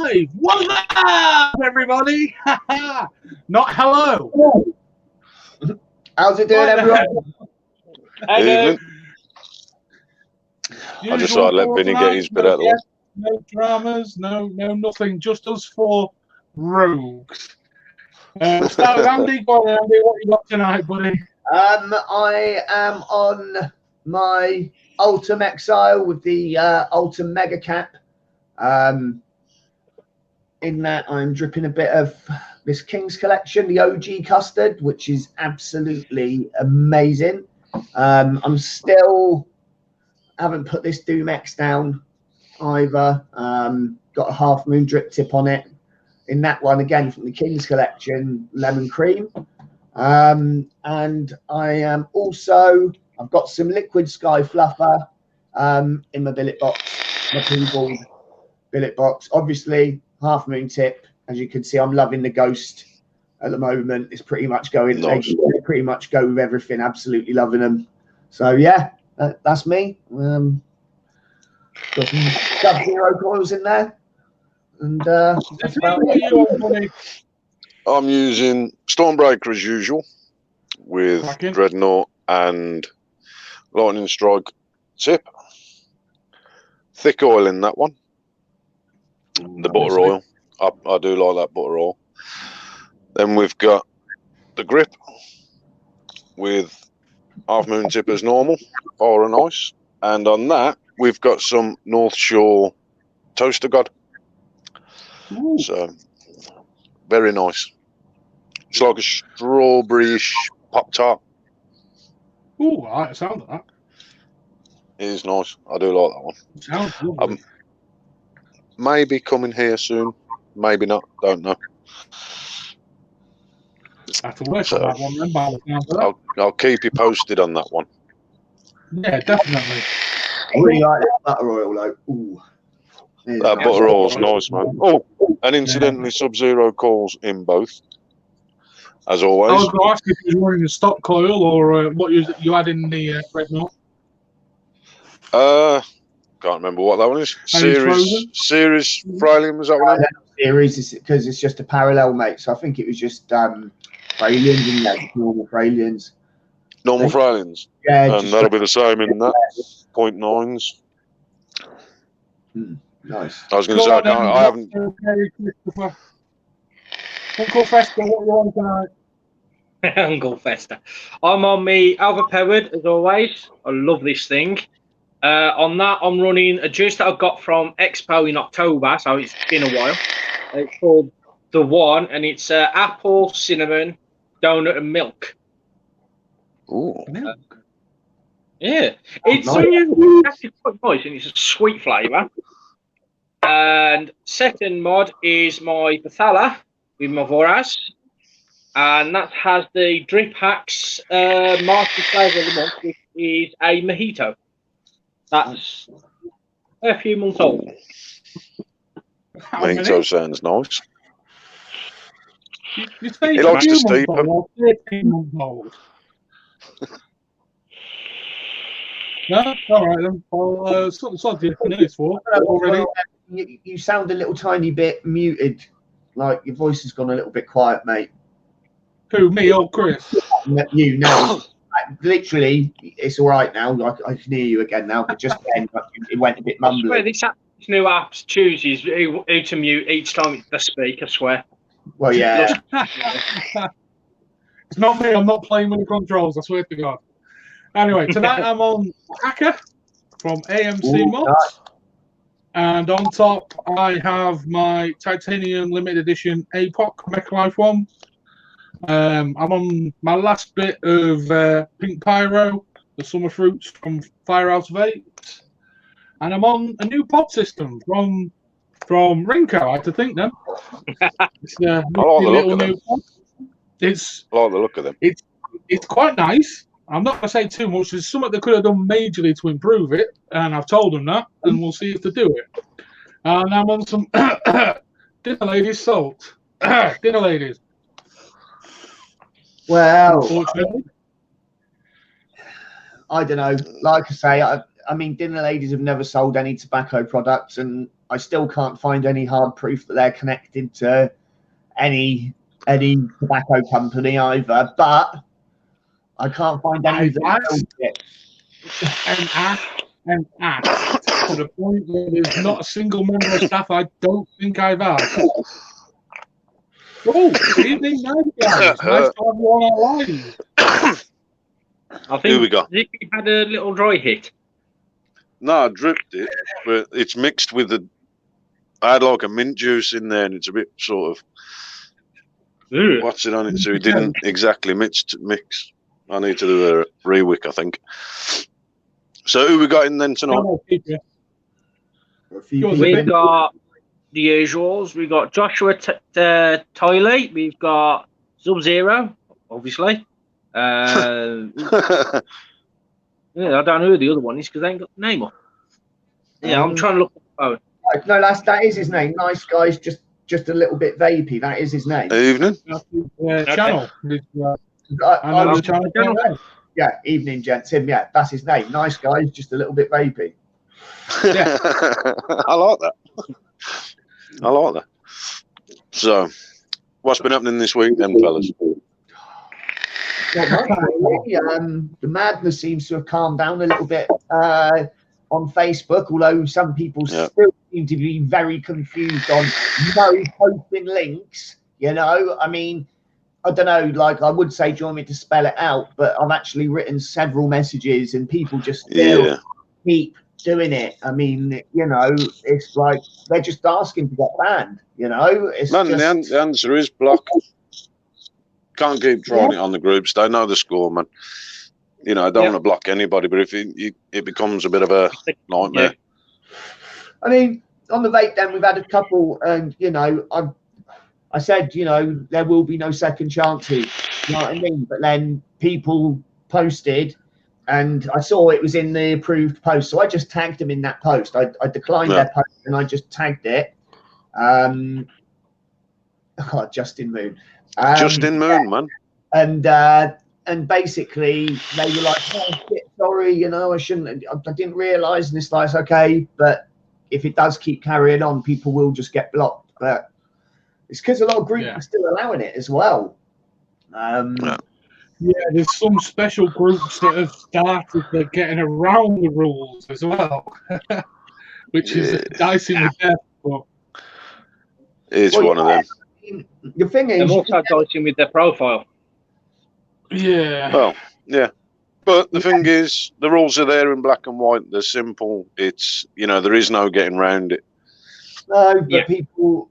live! What's up, everybody? Not hello. How's it doing, everyone? Evening. I just thought I'd let Vinny get his bit out of the way. No dramas, no nothing. Just us four rogues. Start with Andy. Go on, Andy. What you got tonight, buddy? I am on my Ultim Exile with the Ultim Mega Cap. In that, I'm dripping a bit of this King's Collection, the OG custard, which is absolutely amazing. I'm still haven't put this Doom X down either. Got a Half Moon drip tip on it. In that one, again, from the King's Collection, lemon cream. And I am also, I've got some liquid Sky Fluffer in my billet box, my pinball billet box. Obviously, Half Moon tip. As you can see, I'm loving the Ghost at the moment. It's pretty much going, nice. They pretty much go with everything, absolutely loving them. So, yeah, that's me. Got some Sub-Zero coils in there. And that's about it. I'm using Stormbreaker as usual with Dreadnought and Lightning Strike tip. Thick oil in that one. The butter oil. I do like that butter oil. Then we've got the grip with Half Moon tip as normal, fire and ice. And on that, we've got some North Shore Toaster God. Ooh. So, very nice. It's like a strawberry-ish Pop-Tart. Ooh, I like the sound of that. It is nice. I do like that one. Sounds lovely. Maybe coming here soon. Maybe not. Don't know. I have to work on that one then, by the sound of that. I'll keep you posted on that one. Yeah, definitely. I really like that butter oil, though. Ooh. That butter oil's nice, man. Oh, and incidentally, Sub-Zero calls in both, as always. I was going to ask if you were running a stock coil or what you had in the Dreadnought. Can't remember what that one is. Series Fralium, was that one? Series, because it's just a parallel, mate. So I think it was just Fralians and like normal Fralians. Normal Fralians? Yeah. And that'll be the same in that. 0.9s. Nice. I was going to say, I haven't. Uncle Fester, what you on tonight? Uncle Fester. I'm on me overpowered as always. I love this thing. On that, I'm running a juice that I got from Expo in October, so it's been a while. It's called The One, and it's apple, cinnamon, donut, and milk. Ooh. Yeah, it's actually quite nice, and it's a sweet flavour. And second mod is my Bethala with my Voraz, and that has the Drip Hacks Master Flavour of the Month, which is a mojito. That's a few months old. Mojito sounds nice. You say he likes to steep them. No, all right then. I'll sod you for minutes for already. You sound a little tiny bit muted, like your voice has gone a little bit quiet, mate. Who, me or Chris? You know. Literally, it's all right now. I can hear you again now, but just then it went a bit mumbly. I swear, this new app chooses who to mute each time they speak, I swear. Well, yeah. It's not me. I'm not playing with the controls, I swear to God. Anyway, tonight I'm on Hacker from AMC Mods. Nice. And on top, I have my Titanium Limited Edition APOC Mechalife one. I'm on my last bit of Pink Pyro, the Summer Fruits from Firehouse Vapes, and I'm on a new pod system from Rinko. I had to think them. It's a little new pod. I like the look of them. It's quite nice. I'm not going to say too much. There's something they could have done majorly to improve it, and I've told them that, and we'll see if they do it. And I'm on some Dinner Ladies salt. Dinner Ladies. Well, I don't know. Like I say, I mean, Dinner Ladies have never sold any tobacco products, and I still can't find any hard proof that they're connected to any tobacco company either. But I can't find any that build it. And asked to the point where there's not a single member of staff I don't think I've asked. Oh, good evening, nice guys. Nice to have you on our line. I think we had a little dry hit. No, I dripped it, but it's mixed with I had like a mint juice in there, and it's a bit sort of what's it on it, so it didn't exactly mix. I need to do a rewick, I think. So who we got in then tonight? We've got the usuals. We've got Joshua Tiley. We've got Sub-Zero, obviously. Yeah, I don't know who the other one is because I ain't got the name up. Yeah, I'm trying to look at the phone. No, that is his name. Nice guys, just a little bit vapey. That is his name. Evening. Channel. Yeah, evening, gents. Him, yeah, that's his name. Nice guys, just a little bit vapey. Yeah. I like that. I like that. So, what's been happening this week then, fellas? The madness seems to have calmed down a little bit on Facebook, although some people still seem to be very confused on no posting links. You know, I mean, I don't know, like I would say, do you want me to spell it out? But I've actually written several messages and people just still keep doing it. I mean, you know, it's like they're just asking to get banned, you know? It's the answer is block. Can't keep trying it on the groups. They know the score, man. You know, I don't want to block anybody, but if it becomes a bit of a nightmare. I mean, on the vape den, we've had a couple, and, you know, I said, you know, there will be no second chances. You know what I mean? But then people posted, and I saw it was in the approved post, so I just tagged them in that post. I declined their post, and I just tagged it. Justin Moon. Justin Moon, man. And basically they were like, oh, shit, sorry, you know, I didn't realise. And it's like, okay, but if it does keep carrying on, people will just get blocked. But it's because a lot of groups are still allowing it as well. Yeah, there's some special groups that have started getting around the rules as well, which is dicing with death. But it's one of them. The thing is, they're also dicing with their profile. Yeah. Well, yeah. But the thing is, the rules are there in black and white. They're simple. It's, you know, there is no getting around it. No, but people,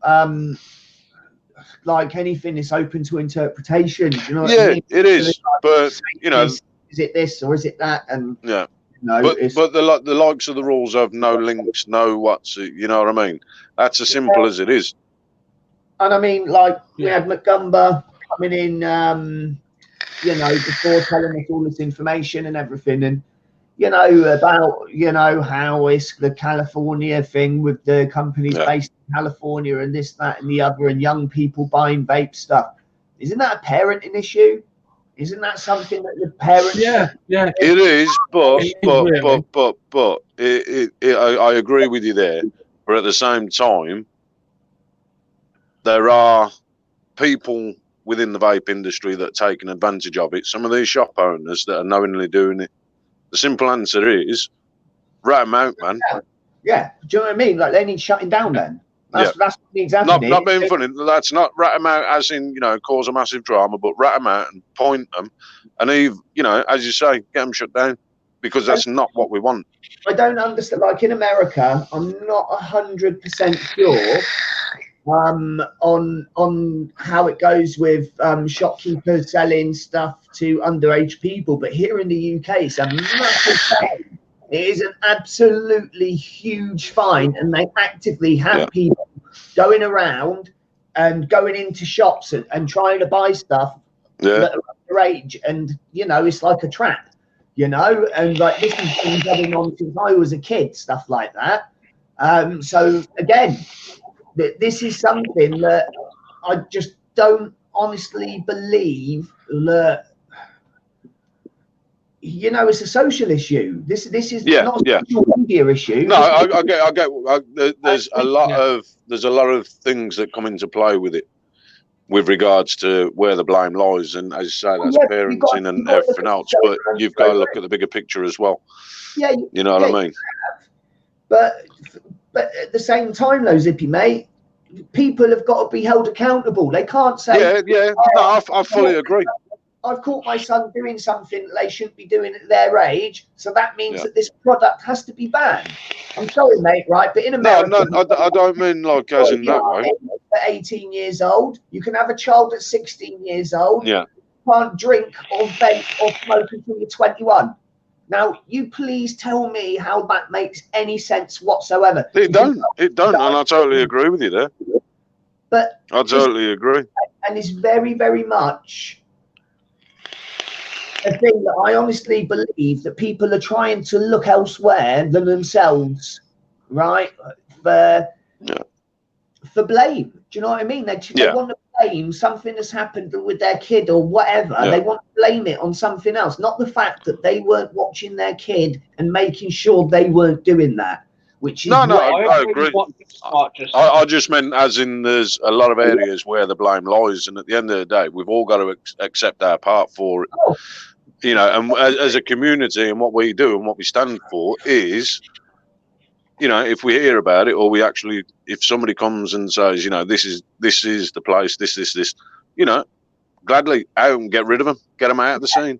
like anything, is open to interpretation. You know what I mean? It is. Like, but, you know. Is it this or is it that? And yeah. No, but the likes of the rules of no links, no what's, you know what I mean? That's as simple as it is. And I mean, like, we had McGumber coming in, you know, before telling us all this information and everything. And, you know, about, you know, how it's the California thing with the companies based in California and this, that, and the other, and young people buying vape stuff. Isn't that a parenting issue? Isn't that something that the parents... Yeah. It is, but I agree with you there. But at the same time, there are people within the vape industry that are taking advantage of it. Some of these shop owners that are knowingly doing it. The simple answer is, rat them out, man. Yeah. Do you know what I mean? Like, they need shutting down then. That's what needs happening. Not being funny. That's not rat them out as in, you know, cause a massive drama, but rat them out and point them. And, you know, as you say, get them shut down. Because that's not what we want. I don't understand. Like, in America, I'm not 100% sure on how it goes with shopkeepers selling stuff to underage people, but here in the UK it's a massive fine. It is an absolutely huge fine, and they actively have people going around and going into shops and trying to buy stuff that are underage, and you know, it's like a trap, you know, and like this has been going on since I was a kid, stuff like that. So again, this is something that I just don't honestly believe that, you know, it's a social issue. This is not a social issue. media issue. No, I get. There's a lot of things that come into play with it, with regards to where the blame lies, and as you say, that's parenting and everything else. But you've got to look at the bigger picture as well. Yeah, you know what I mean. But at the same time, though, Zippy mate, people have got to be held accountable. They can't say, No, I fully agree. I've caught my son doing something that they shouldn't be doing at their age, so that means that this product has to be banned. I'm sorry, mate, right? But in America, no, I don't mean like as in that way. At 18 years old, you can have a child at 16 years old. Yeah. You can't drink or vape or smoke until you're 21. Now, you please tell me how that makes any sense whatsoever. It don't, and I totally agree with you there. But I totally agree. And it's very, very much a thing that I honestly believe that people are trying to look elsewhere than themselves, right? For blame. Do you know what I mean? They want to blame something that's happened with their kid or whatever. Yeah. They want to blame it on something else, not the fact that they weren't watching their kid and making sure they weren't doing that. Which is I agree. I just meant as in there's a lot of areas where the blame lies, and at the end of the day, we've all got to accept our part for it. Oh. You know, and as a community, and what we do and what we stand for is, you know, if we hear about it, or we actually, if somebody comes and says, you know, this is the place, this, you know, gladly out and get rid of them, get them out of the scene.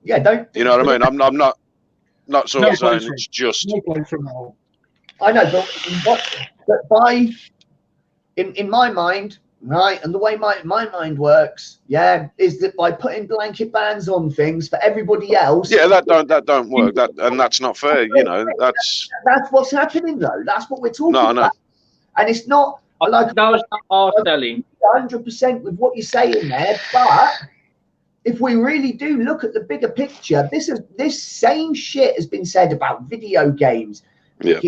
Yeah, don't. You know what I mean? I'm not sort of saying it's just. I know, but by in my mind, right, and the way my mind works, is that by putting blanket bans on things for everybody else. Yeah, that don't work. And that's not fair. You know, that's what's happening though. That's what we're talking about. And it's not like that was our selling 100% with what you're saying there, but if we really do look at the bigger picture, this same shit has been said about video games. Yeah.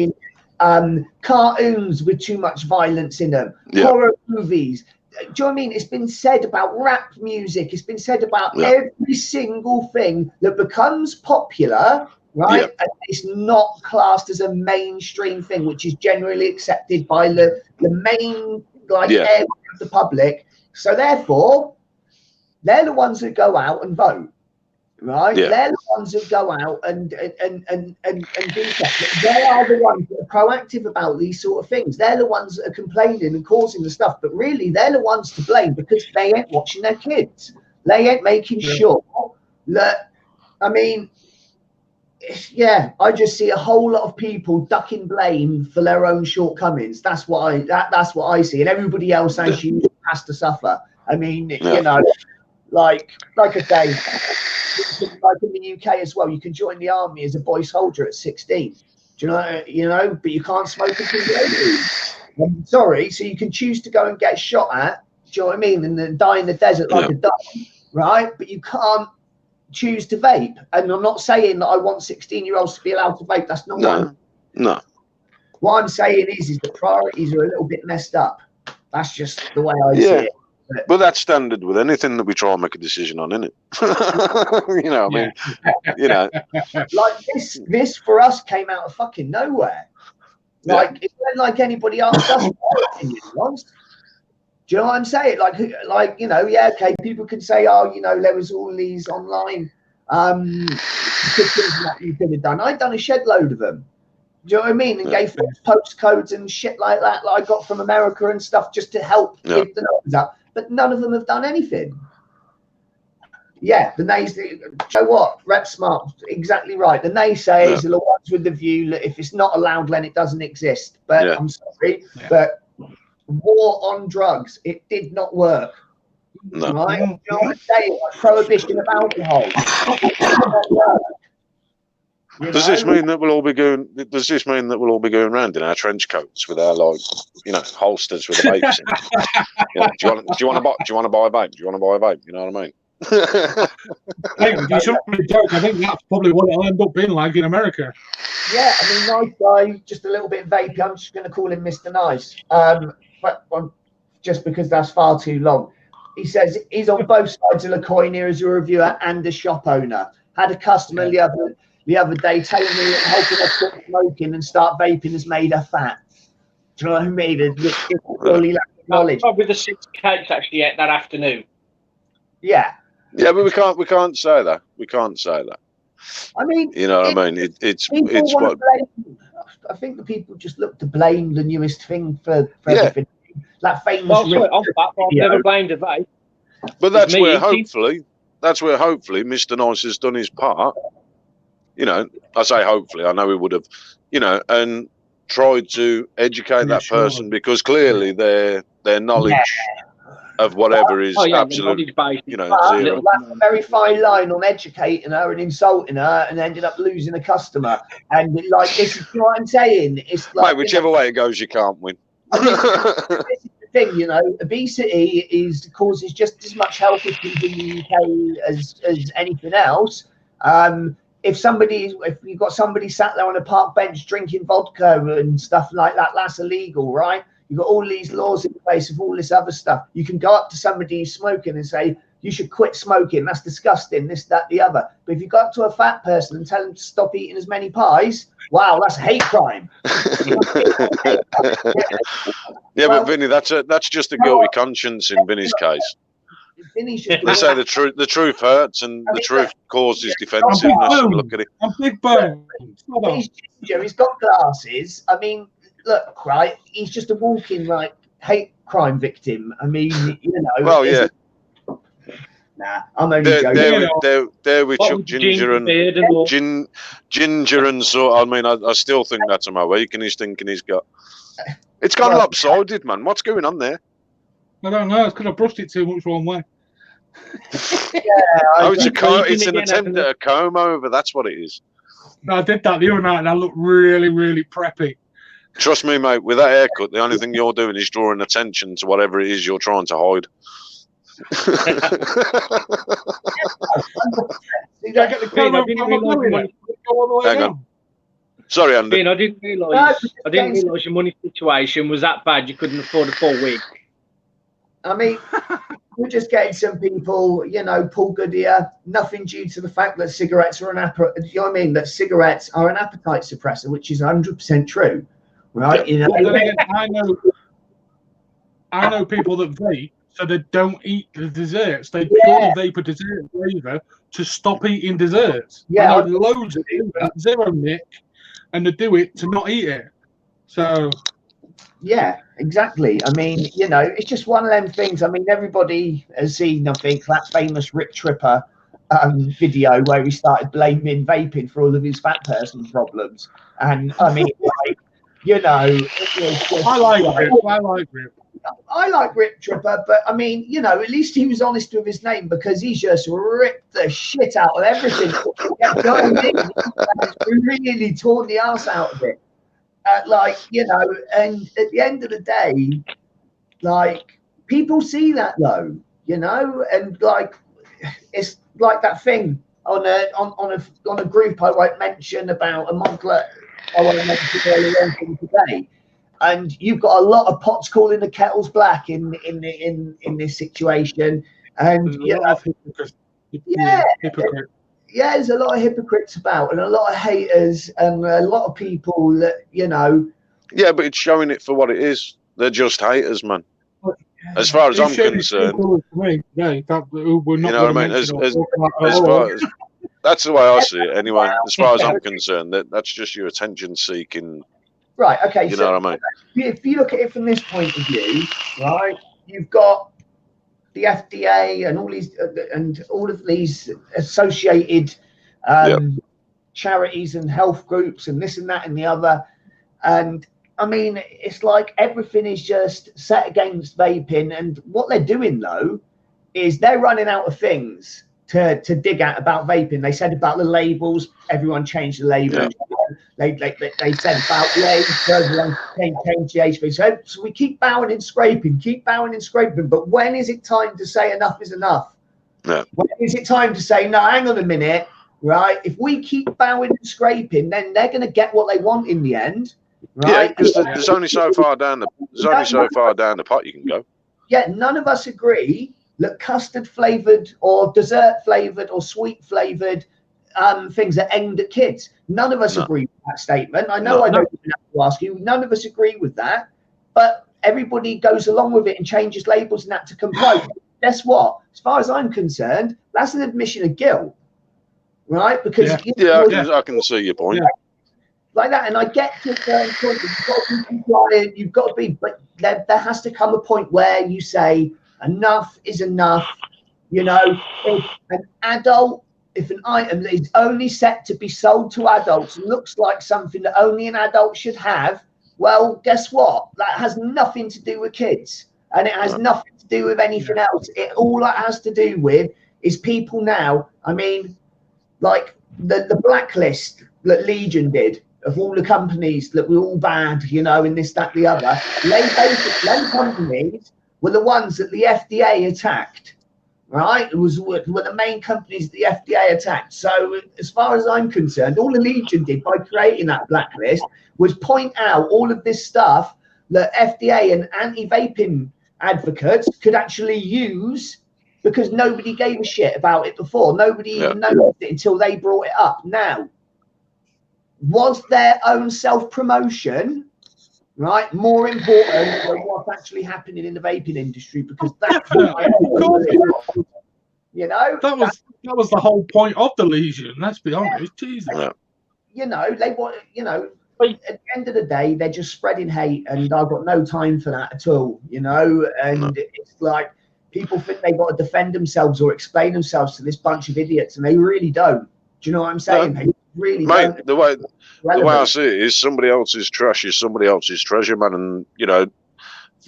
Cartoons with too much violence in them, horror movies. Do you know what I mean? It's been said about rap music. It's been said about every single thing that becomes popular, right? Yeah. And it's not classed as a mainstream thing, which is generally accepted by the main area of the public. So therefore, they're the ones that go out and vote. Right, they're the ones that go out and do that. They are the ones that are proactive about these sort of things. They're the ones that are complaining and causing the stuff. But really, they're the ones to blame because they ain't watching their kids. They ain't making sure that. I mean, I just see a whole lot of people ducking blame for their own shortcomings. That's what I see, and everybody else actually has to suffer. I mean, you know, like I say. Like in the UK as well, you can join the army as a boy soldier at 16. Do you know? You know, but you can't smoke until you're 18. I'm sorry, so you can choose to go and get shot at. Do you know what I mean? And then die in the desert like a dog, right? But you can't choose to vape. And I'm not saying that I want 16-year-olds to be allowed to vape. That's not No. What I'm saying is the priorities are a little bit messed up. That's just the way I see it. But that's standard with anything that we try and make a decision on, isn't it? You know, I mean, you know, like this for us came out of fucking nowhere. Like it wasn't like anybody else does. Do you know what I'm saying? Like you know, okay, people can say, oh, you know, there was all these online that you could have done. I'd done a shed load of them. Do you know what I mean? And gave postcodes and shit like that I got from America and stuff just to help keep the numbers up. But none of them have done anything. Yeah, the nays. You know what? Rep Smart, exactly right. The naysayers are the ones with the view that if it's not allowed, then it doesn't exist. But I'm sorry, but war on drugs, it did not work. No. Right? You know what I'm saying? Like prohibition of alcohol. It did not work. Does this mean that we'll all be going? Does this mean that we'll all be going around in our trench coats with our holsters with the vapes in? You know, do you want to buy a vape? Do you want to buy a vape? You know what I mean? You shouldn't really joke. I think that's probably what it'll end up being like in America. Yeah, I mean, nice guy, just a little bit vapey. I'm just going to call him Mr. Nice, but just because that's far too long. He says he's on both sides of the coin here as a reviewer and a shop owner. Had a customer the other. the other day telling me that helping her quit smoking and start vaping has made her fat. Do you know what I mean? It's really lack of knowledge. Probably the 6 cakes actually ate that afternoon. Yeah. Yeah, but we can't say that. We can't say that. I mean, you know what I mean? It's what blame, I think the people just look to blame the newest thing for everything. That famous. Well, sorry, I've never blamed a vape. But that's where hopefully Mr. Nice has done his part. You know, I say hopefully. I know he would have, you know, and tried to educate that person, because clearly their knowledge of whatever is absolute, you know, zero. That's a very fine line on educating her and insulting her, and ended up losing a customer. And like, this is what I'm saying. It's like, mate, whichever way it goes, you can't win. I mean, this is the thing, you know, obesity causes just as much health issues in the UK as anything else. If you've got somebody sat there on a park bench drinking vodka and stuff like that, that's illegal, right? You've got all these laws in place of all this other stuff. You can go up to somebody who's smoking and say, you should quit smoking. That's disgusting, this, that, the other. But if you go up to a fat person and tell them to stop eating as many pies, wow, that's a hate crime. Yeah, but Vinny, that's just a guilty conscience in Vinny's case. They say the truth hurts, and the truth causes defensiveness. Look at it. I'm big bone. He's ginger, he's got glasses. I mean, look, right? He's just a walking hate crime victim. I mean, you know. Well, yeah. Nah, I'm only joking. There we chuck Ginger and so. I mean, I still think that's my weakness. Thinking he's got. It's gone lopsided, man. What's going on there? I don't know. It's because I brushed it too much wrong way. It's an attempt at a comb over. That's what it is. No, I did that the other night, and I looked really, really preppy. Trust me, mate. With that haircut, the only thing you're doing is drawing attention to whatever it is you're trying to hide. Hang on. Sorry, Andy. I didn't realise your money situation was that bad. You couldn't afford a full week. I mean, we're just getting some people, you know, Paul Goodyear, nothing due to the fact that cigarettes are that cigarettes are an appetite suppressor, which is 100% true, right? You know, I know people that vape, so they don't eat the desserts. They purely vape a dessert flavour to stop eating desserts. Yeah, I know loads of people that zero nick, and they do it to not eat it. So. Yeah, exactly. I mean, you know, it's just one of them things. I mean, everybody has seen, I think, that famous Rick Tripper video where he started blaming vaping for all of his fat person problems. And I mean, like, you know, I like Rip. I like Rick Tripper, but I mean, you know, at least he was honest with his name, because he just ripped the shit out of everything. Really torn the ass out of it. Like, you know, and at the end of the day, like, people see that though, you know, and like, it's like that thing on a group I won't mention about a Moncler I won't mention earlier on today, and you've got a lot of pots calling the kettles black in this situation, and you know, hypocrite. Yeah, there's a lot of hypocrites about, and a lot of haters, and a lot of people that, you know. Yeah, but it's showing it for what it is. They're just haters, man. As far as I'm concerned. You know what I mean? As far as, that's the way I see it, anyway. As far as I'm concerned, that's just your attention seeking. Right. Okay. You know what I mean? If you look at it from this point of view, right, you've got the FDA and all of these associated charities and health groups and this and that and the other. And I mean, it's like everything is just set against vaping. And what they're doing, though, is they're running out of things to dig at about vaping. They said about the labels, everyone changed the labels. Yeah. They said about the age, everyone changed the age. So we keep bowing and scraping, but when is it time to say enough is enough? Yeah. When is it time to say, no, hang on a minute, right? If we keep bowing and scraping, then they're going to get what they want in the end, right? Yeah, because there's only so far down the pot you can go. Yeah, none of us agree that custard flavored or dessert flavored or sweet flavored things that aimed at kids. None of us agree with that statement. I know I don't even have to ask you. None of us agree with that, but everybody goes along with it and changes labels and that to comply. Guess what? As far as I'm concerned, that's an admission of guilt, right? Because I can see your point. Like that, and I get to a certain point. You've got to be compliant. You've got to be, but there has to come a point where you say enough is enough. You know, if an item that is only set to be sold to adults looks like something that only an adult should have, well, guess what? That has nothing to do with kids, and it has nothing to do with anything else. All that has to do with is people now. I mean, like the blacklist that Legion did of all the companies that were all bad, you know, and this, that, the other. Them companies were the ones that the FDA attacked, right? Were the main companies the FDA attacked. So as far as I'm concerned, all the Legion did by creating that blacklist was point out all of this stuff that FDA and anti-vaping advocates could actually use, because nobody gave a shit about it before. Nobody even noticed it until they brought it up. Now, was their own self-promotion, right, more important than what's actually happening in the vaping industry? Because that's you know, that was the whole point of the Legion. Let's be honest, Jesus. You know, they want, you know, at the end of the day, they're just spreading hate, and I've got no time for that at all. You know, and it's like people think they've got to defend themselves or explain themselves to this bunch of idiots, and they really don't. Do you know what I'm saying? They really don't. The way I see it is, somebody else's trash is somebody else's treasure, man. And you know,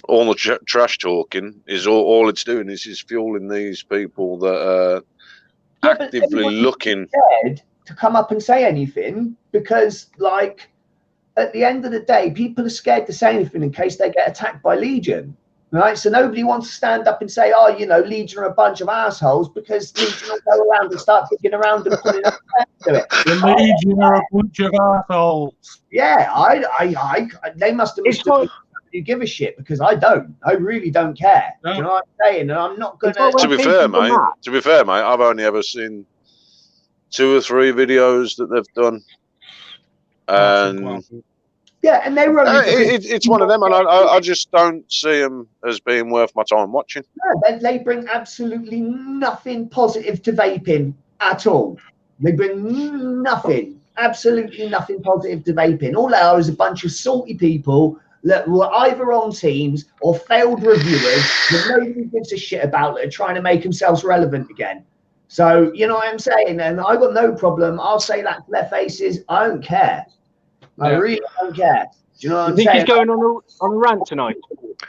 all the trash talking is all it's doing is fueling these people that are actively looking scared to come up and say anything, because, like, at the end of the day, people are scared to say anything in case they get attacked by Legion. Right, so nobody wants to stand up and say, "Oh, you know, Legion are a bunch of assholes," because Legion will go around and start picking around and putting up to it. The Legion are a bunch of assholes. Yeah, they must have mistook you give a shit, because I don't. I really don't care. No. Do you know what I'm saying? And I'm not gonna. To be fair, mate, I've only ever seen 2 or 3 videos that they've done, and. Yeah, and they were it's one of them, and I just don't see them as being worth my time watching. No, they bring absolutely nothing positive to vaping at all. They bring nothing, absolutely nothing positive to vaping. All they are is a bunch of salty people that were either on teams or failed reviewers that nobody gives a shit about, that are trying to make themselves relevant again. So, you know what I'm saying? And I've got no problem. I'll say that to their faces. I don't care. I really don't care. Do you know what I'm saying? He's going on a rant tonight?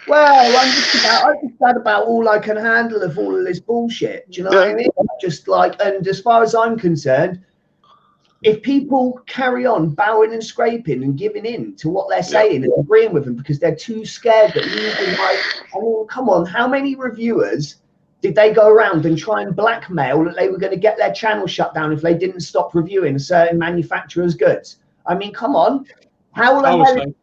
Well, I'm just sad about all I can handle of all of this bullshit. Do you know what I mean? Just like, and as far as I'm concerned, if people carry on bowing and scraping and giving in to what they're saying and agreeing with them because they're too scared that Legion might, I mean, come on, how many reviewers did they go around and try and blackmail that they were going to get their channel shut down if they didn't stop reviewing a certain manufacturer's goods? I mean, come on. How the hell?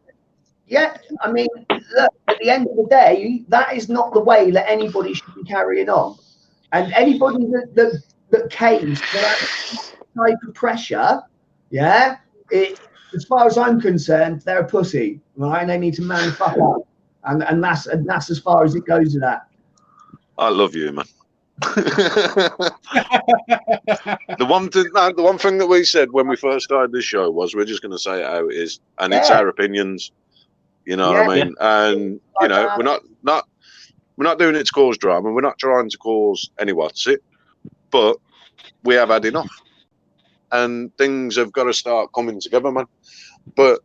Yeah, I mean, look, at the end of the day, that is not the way that anybody should be carrying on. And anybody that caves to that type of pressure, as far as I'm concerned, they're a pussy, right? And they need to man fuck up. And that's as far as it goes with that. I love you, man. The one thing that we said when we first started this show was we're just going to say it how it is, and it's our opinions. You know what I mean? And you know, we're not doing it to cause drama. We're not trying to cause any what's it, but we have had enough, and things have got to start coming together, man. But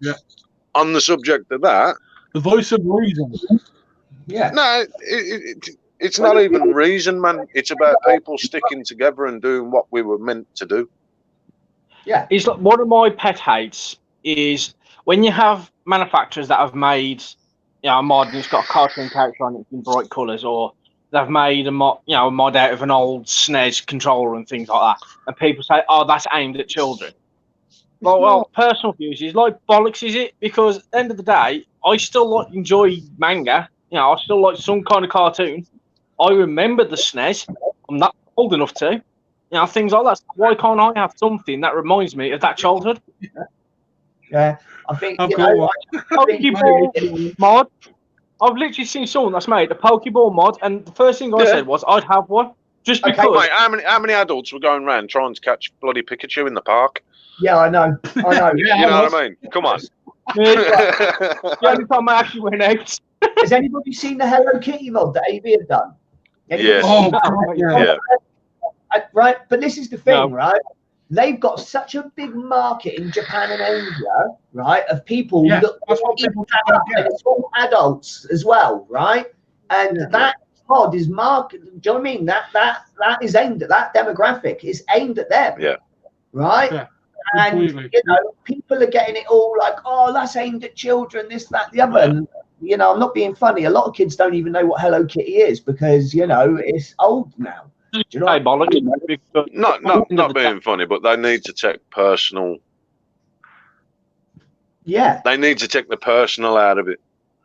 on the subject of that, the voice of reason. No, it's not even reason, man. It's about people sticking together and doing what we were meant to do. Yeah. It's like, one of my pet hates is when you have manufacturers that have made, you know, a mod and it's got a cartoon character on it in bright colours, or they've made a mod out of an old SNES controller and things like that, and people say, "Oh, that's aimed at children." Well, personal views is like bollocks, is it? Because at the end of the day, I still enjoy manga. You know, I still like some kind of cartoon. I remember the SNES. I'm not old enough to. You You know, things like that. Why can't I have something that reminds me of that childhood? Yeah, I think I've you got know. one. Pokeball mod. I've literally seen someone that's made a Pokeball mod, and the first thing I said was, I'd have one. Just Okay, because. Mate, how many adults were going around trying to catch bloody Pikachu in the park? Yeah, I know. Yeah, You know what I mean? Come on. The only time I actually went out. Has anybody seen the Hello Kitty mod that AB have done? Anybody Yes. seen Oh, God, yeah. right, but this is the thing, No. right? They've got such a big market in Japan and Asia, right? Of people Yeah, that that's what people and get. it's all adults as well, right? And that pod is marketed. Do you know what I mean? That is aimed at that demographic. It's aimed at them. Yeah. Right. Yeah, and completely. you know, people are getting it all like, oh, that's aimed at children, this, that, the other. And, you know, I'm not being funny. A lot of kids don't even know what Hello Kitty is because, you know, it's old now. Do you know what I mean? Not being funny, but they need to take personal. Yeah. They need to take the personal out of it.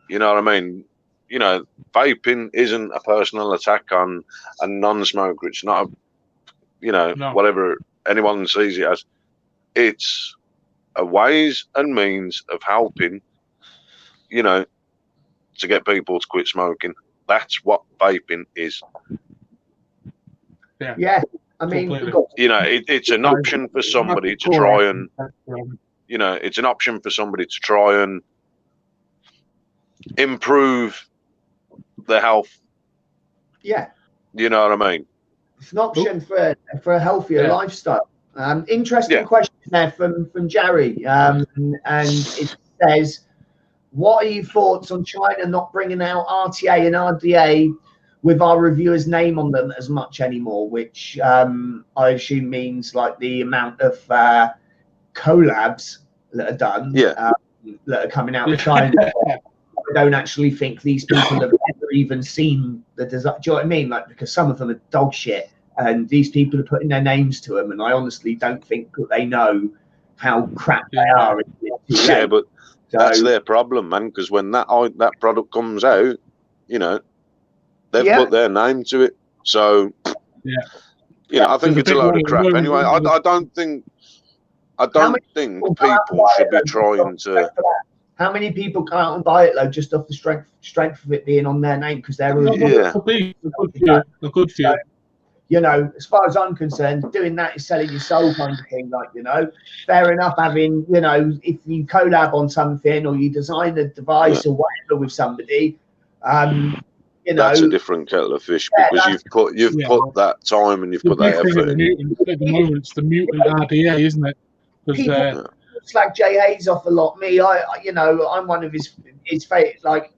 You know what I mean? You know, vaping isn't a personal attack on a non-smoker. It's not a, you know, whatever anyone sees it as. It's a ways and means of helping, you know, to get people to quit smoking. That's what vaping is. Yeah. I mean, you know, it's an option for somebody to try and, you know, it's an option for somebody to try and improve their health. Yeah. You know what I mean? It's an option for a healthier lifestyle. Interesting question there from Jerry. And it says, what are your thoughts on China not bringing out RTA and RDA with our reviewer's name on them as much anymore, which I assume means like the amount of collabs that are done that are coming out of China. I don't actually think these people have ever even seen the design. Do you know what I mean? Like, because some of them are dog shit and these people are putting their names to them, and I honestly don't think that they know how crap they are. Yeah, but that's their problem, man, because when that product comes out, you know, they've put their name to it. So, you know, I think it's a load of crap. Anyway, I don't think people should be trying to. How many people come out and buy it though, just off the strength of it being on their name because they're a good few. You know, as far as I'm concerned, doing that is selling your soul kind of thing. Like, you know, fair enough having, you know, if you collab on something or you design a device or whatever with somebody, you know, that's a different kettle of fish because you've put that time and you've put that effort in. At the moment, it's the mutant RDA, isn't it? People slag Jay Hayes off a lot. Me, you know, I'm one of his favorite. Like,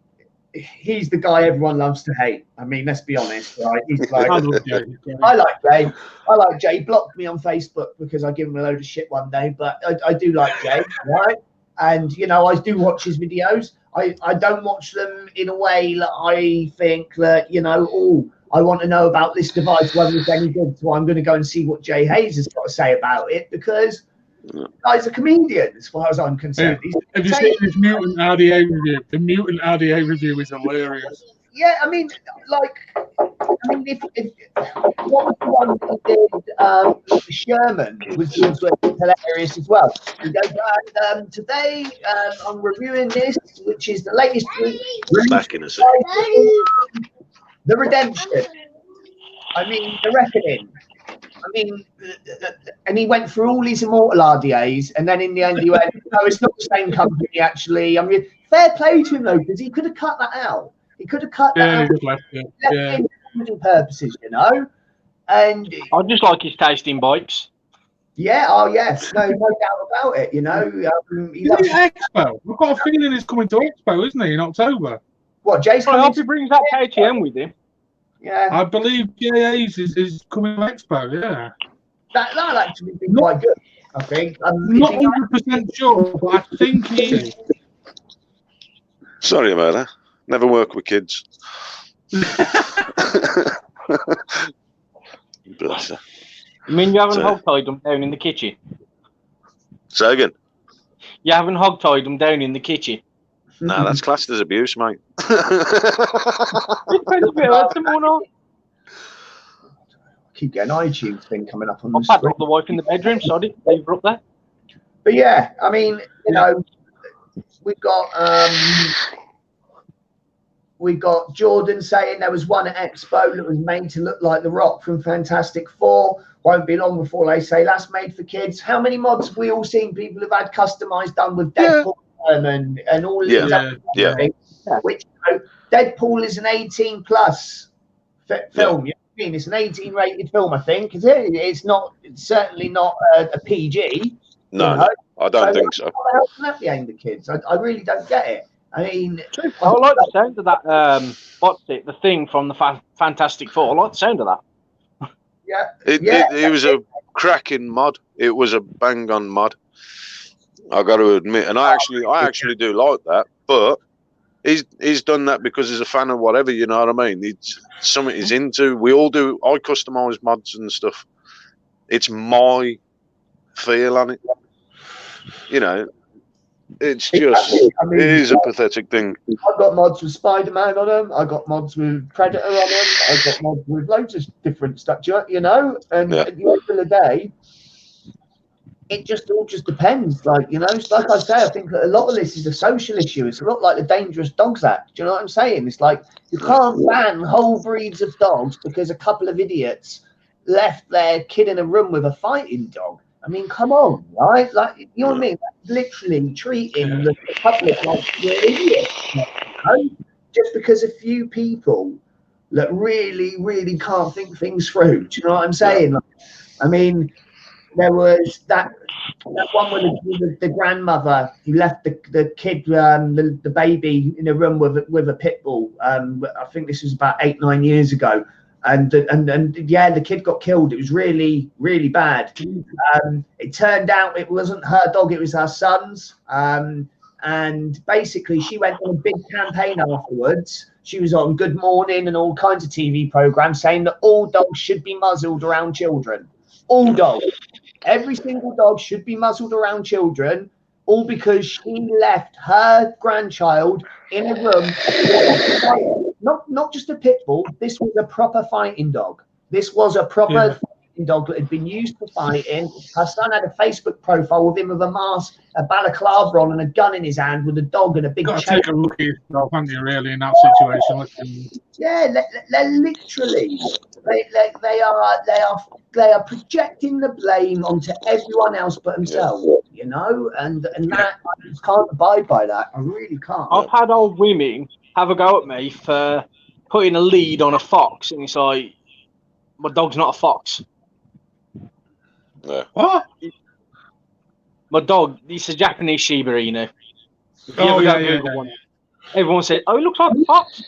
he's the guy everyone loves to hate. I mean, let's be honest, right? He's like, I like Jay. I like Jay. He blocked me on Facebook because I give him a load of shit one day, but I do like Jay, right? And you know, I do watch his videos. I don't watch them in a way that I think that, you know, oh, I want to know about this device, whether it's any good. So I'm going to go and see what Jay Hayes has got to say about it because the guy's a comedian, as far as I'm concerned. Have you seen his mutant RDA review? The mutant RDA review is hilarious. Yeah, I mean, like, if what was the one he did? Sherman was hilarious as well. He goes, today I'm reviewing this, which is the latest. Back in a second. The Redemption. I mean, the Reckoning. I mean, and he went through all his immortal RDAs, and then in the end he went, no, it's not the same company, actually. I mean, fair play to him, though, because he could have cut that out. He could have cut that out. For comedy purposes, you know? And I just like his taste in bikes. Yeah, oh, yes. No doubt about it, you know? Is it Expo? I've got a feeling he's coming to Expo, isn't he, in October? What, Jay's coming? I hope he brings that KTM with him. Yeah, I believe JA's is coming to Expo. Yeah, that'll actually be quite good. I think. I'm not 100% sure, but I think he is. Sorry about that. Never work with kids. Bless her. You mean you haven't hog-tied them down in the kitchen? Say again. You haven't hog-tied them down in the kitchen? No, that's classed as abuse, mate. keep getting iTunes thing coming up on I'll the pad screen. up the wife in the bedroom, sorry. Leave her up there. But yeah, I mean, you know, we got Jordan saying there was one at Expo that was made to look like The Rock from Fantastic Four. Won't be long before they say that's made for kids. How many mods have we all seen people have had customized done with Deadpool and all these other things? Which, you know, Deadpool is an 18 plus film. You know what I mean? It's an 18 rated film, I think. It's not. It's certainly not a PG. No, you know? I don't think so. How the hell can that be aimed at kids? I really don't get it. I mean, I like the sound of that. What's it? The thing from the Fantastic Four. I like the sound of that. It was a cracking mod. It was a bang on mod. I got to admit, and I actually do like that. But he's done that because he's a fan of whatever. You know what I mean? It's something he's into. We all do. I customize mods and stuff. It's my feel on it. You know. It's just, I mean, it is a pathetic thing. I've got mods with Spider-Man on them. I've got mods with Predator on them. I've got mods with loads of different stuff, you know? And at the end of the day, it all just depends. Like, you know, like I say, I think that a lot of this is a social issue. It's a lot like the Dangerous Dogs Act. Do you know what I'm saying? It's like you can't ban whole breeds of dogs because a couple of idiots left their kid in a room with a fighting dog. I mean, come on, right? Like, you know what I mean? That's literally treating the public like we're idiots. You know? Just because a few people that really, really can't think things through. Do you know what I'm saying? Like, I mean, there was that one with the grandmother who left the kid, the baby, in a room with a pit bull. I think this was about 8-9 years ago. And yeah, the kid got killed. It was really, really bad. It turned out it wasn't her dog, it was her son's. And basically she went on a big campaign afterwards. She was on Good Morning and all kinds of TV programs saying that all dogs should be muzzled around children. All dogs. Every single dog should be muzzled around children, all because she left her grandchild in a room. Not just a pit bull. This was a proper fighting dog. This was a proper fighting dog that had been used for fighting. Her son had a Facebook profile with him with a mask, a balaclava on, and a gun in his hand with a dog and a big. Got to take a look at yourself, haven't you? Really, in that situation. Yeah, they're literally they are projecting the blame onto everyone else but themselves. You know, and that I just can't abide by that. I really can't. I've had old women have a go at me for putting a lead on a fox, and it's like, my dog's not a fox. Yeah. What? My dog, it's a Japanese Shiba Inu. Everyone said, "Oh, it looks like a fox."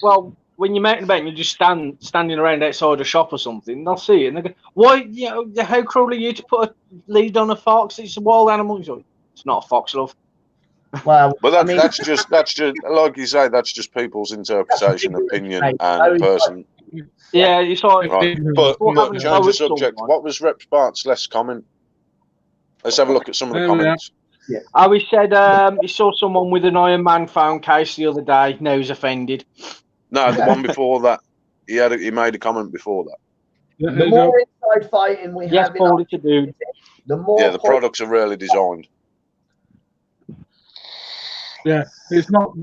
Well, when you're mounting about and you're just standing around outside a shop or something, they'll see it and they go, "Why? You know, how cruel are you to put a lead on a fox? It's a wild animal." Like, it's not a fox, love. Well, but that's just like you say, that's just people's interpretation, opinion, and person. Yeah, it's like. Right. But change the subject. What was Rep Bart's last comment? Let's have a look at some of the comments. Yeah. Oh, he said he saw someone with an Iron Man phone case the other day. Now he's offended. No, the one before that. He made a comment before that. The more inside fighting we have, the products are really designed. Yeah, it's not.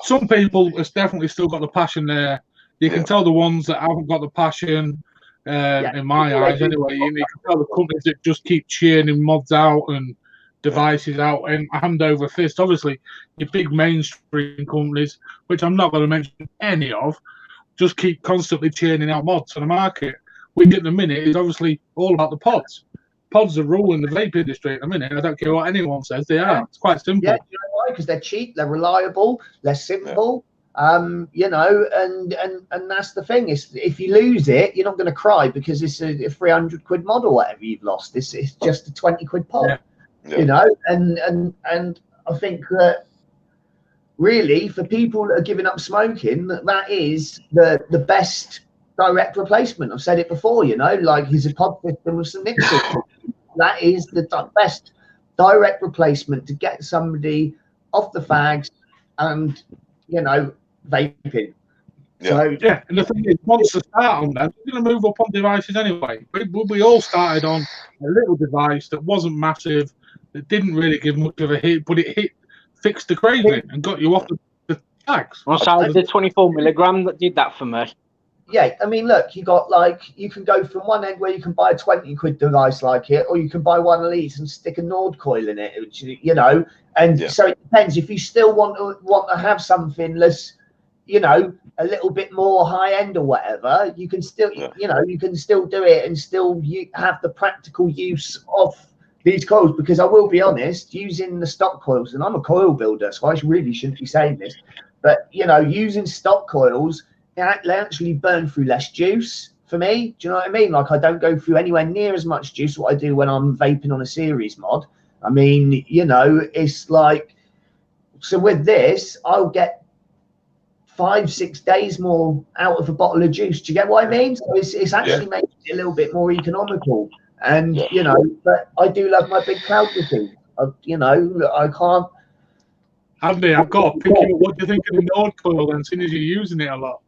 Some people has definitely still got the passion there. You can tell the ones that haven't got the passion. In my eyes, anyway, you can tell the companies that just keep churning mods out and devices out and hand over fist. Obviously, your big mainstream companies, which I'm not going to mention any of, just keep constantly churning out mods for the market. Which at the minute is obviously all about the pods. Pods are ruling the vape industry at the minute. I don't care what anyone says, they are. It's quite simple. Yeah, you know why? Because they're cheap, they're reliable, they're simple. You know, and that's the thing. Is if you lose it, you're not going to cry because it's a £300 mod or whatever you've lost. It's just a £20 pod. You know, and I think that really for people that are giving up smoking, that is the best direct replacement. I've said it before. You know, like he's a pod system with some nicotine. That is the best direct replacement to get somebody off the fags and, you know, vaping. So yeah, and the thing is, once they start on them, they're going to move up on devices anyway. We all started on a little device that wasn't massive, that didn't really give much of a hit, but it fixed the craving and got you off the tags. Well, so the 24 milligram that did that for me. yeah, I mean, look, you got like, you can go from one end where you can buy a 20 quid device like it, or you can buy one of these and stick a Nord coil in it, which, you know, and so it depends. If you still want to have something less, you know, a little bit more high end or whatever, you can still, you know, you can still do it and still have the practical use of these coils. Because I will be honest, using the stock coils, and I'm a coil builder, so I really shouldn't be saying this, but, you know, using stock coils, they actually burn through less juice for me. Do you know what I mean? Like, I don't go through anywhere near as much juice as what I do when I'm vaping on a series mod. I mean, you know, it's like, so with this, I'll get 5-6 days more out of a bottle of juice. Do you get what I mean? So it's actually making it a little bit more economical. And, you know, but I do love my big cloud machine. You know, I can't. Andy, I've got to pick you up. What do you think of the Nord coil then, seeing as you're using it a lot?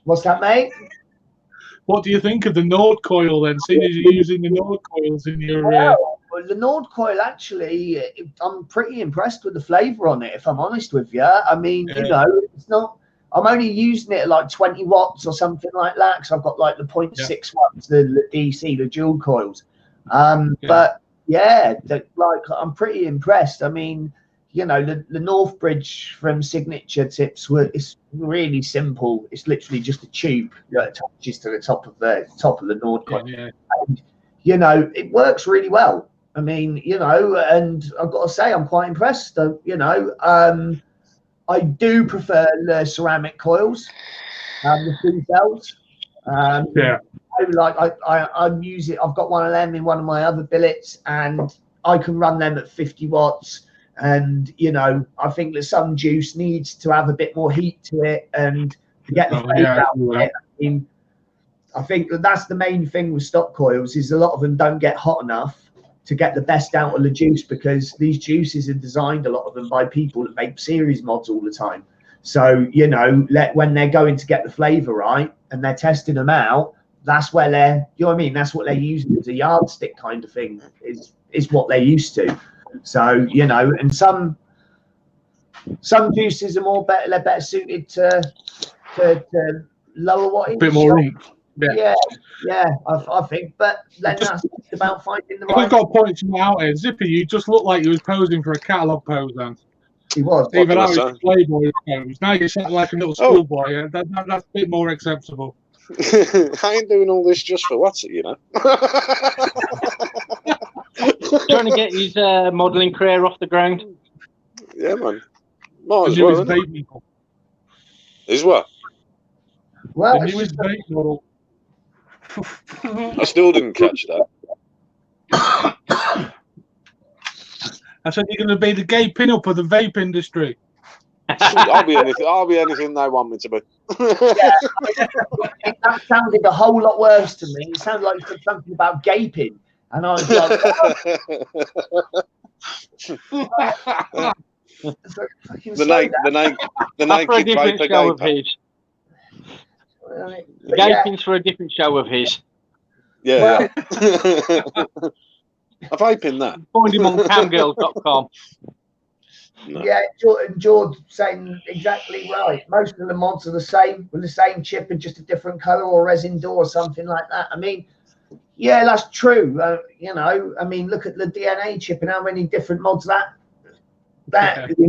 What's that, mate? What do you think of the Nord coil then, seeing as you're using the Nord coils in your... Well, the Nord coil, actually, I'm pretty impressed with the flavour on it, if I'm honest with you. I mean, you know, it's not... I'm only using it at like 20 watts or something like that, because I've got like the 0.6 watts, the DC, the dual coils. But yeah, like, I'm pretty impressed. I mean, you know, the North Bridge from Signature Tips it's really simple. It's literally just a tube that attaches to the top of the Nord coil. And, you know, it works really well. I mean, you know, and I've got to say, I'm quite impressed. You know, I do prefer the ceramic coils, the 2 cells. I'm using. I've got one of them in one of my other billets, and I can run them at 50 watts. And, you know, I think that some juice needs to have a bit more heat to it and to get the flavour out of it. I mean, I think that's the main thing with stock coils, is a lot of them don't get hot enough to get the best out of the juice, because these juices are designed, a lot of them, by people that vape series mods all the time. So, you know, when they're going to get the flavour right and they're testing them out, that's where they're, you know what I mean? That's what they're using as a yardstick kind of thing, is what they're used to. So, you know, and some juices are they're better suited to lower wattage. A bit more heat. I think. But then that's about finding the right. I've got a point to out here. Zippy, you just looked like you was posing for a catalogue pose then. He was. Even though he's Playboy pose. Now you sound like a little schoolboy. Yeah? That's a bit more acceptable. I ain't doing all this just for what's it, you know. Trying to get his modelling career off the ground. Yeah, man. Might as well. Is what? Well, the newest vape model. I still didn't catch that. I said you're going to be the gay pin-up of the vape industry. I'll be anything they want me to be. That sounded a whole lot worse to me. It sounded like you said something about gaping. And I was like, the naked vapor gaper. Gaping's for a different show of his. Yeah. I'm vaping that. Find him on camgirl.com. No. Yeah, George saying exactly right. Most of the mods are the same, with the same chip and just a different color or resin door or something like that. I mean, yeah, that's true. You know, I mean, look at the DNA chip and how many different mods in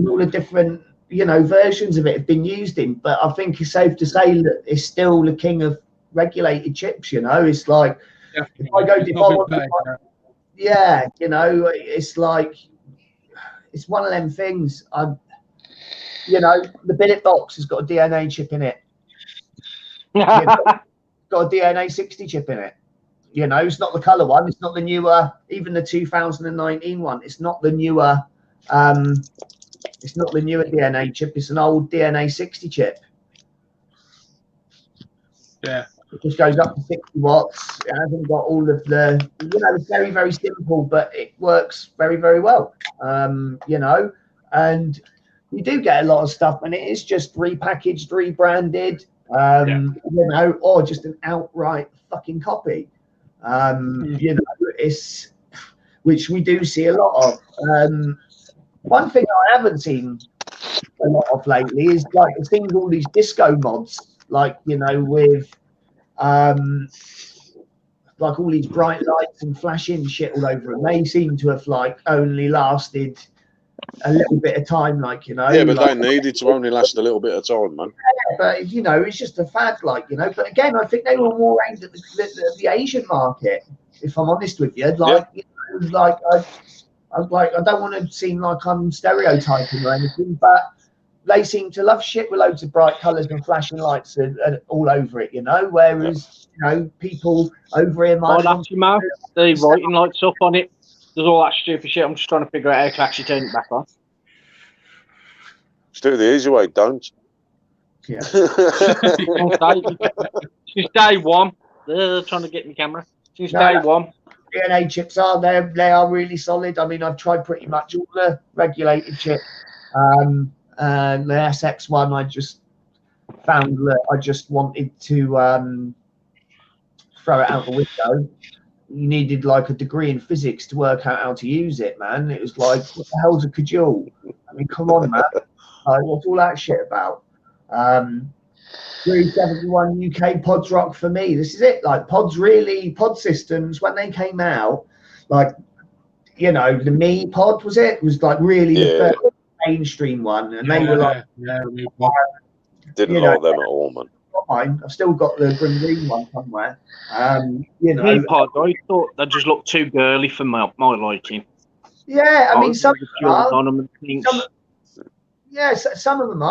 all the different, you know, versions of it have been used in. But I think it's safe to say that it's still the king of regulated chips. You know, it's like if I go you know, it's like. It's one of them things. You know, the billet box has got a DNA chip in it. You know, got a DNA 60 chip in it. You know, it's not the color one. It's not the newer, even the 2019 one. It's not the newer. It's not the newer DNA chip. It's an old DNA 60 chip. Yeah. It just goes up to 60 watts. It hasn't got all of the, you know, it's very, very simple, but it works very, very well. You know, and you do get a lot of stuff, and it is just repackaged, rebranded, You know, or just an outright fucking copy. You know, it's which we do see a lot of. One thing I haven't seen a lot of lately is like it seems all these disco mods, like, you know, with like all these bright lights and flashing shit all over them. They seem to have like only lasted a little bit of time, like, you know. Yeah, but like, they needed to only last a little bit of time, man. Yeah, but you know, it's just a fad, like, you know. But again, I think they were more aimed at the Asian market, if I'm honest with you. Like, you know, like I don't want to seem like I'm stereotyping or anything, but they seem to love shit with loads of bright colours and flashing lights and all over it, you know. Whereas, you know, people over here might want the writing lights up on it. There's all that stupid shit. I'm just trying to figure out how to actually turn it back on. Just do it the easy way, don't. Yeah. Since day one, they're trying to get me camera. Since day one. DNA chips they are really solid. I mean, I've tried pretty much all the regulated chips. And the SX one, I just found that I just wanted to throw it out the window. You needed like a degree in physics to work out how to use it, man. It was like, what the hell's a cajole? I mean, come on, man. What's all that shit about? 371 UK pods rock for me. This is it. Like pod systems, when they came out, like, you know, the Me pod was like really the first mainstream one, and they were like, didn't like them at all, man. I've still got the green one somewhere. You know, Me pod, I thought that just looked too girly for my liking. Yeah, I mean, some of them are.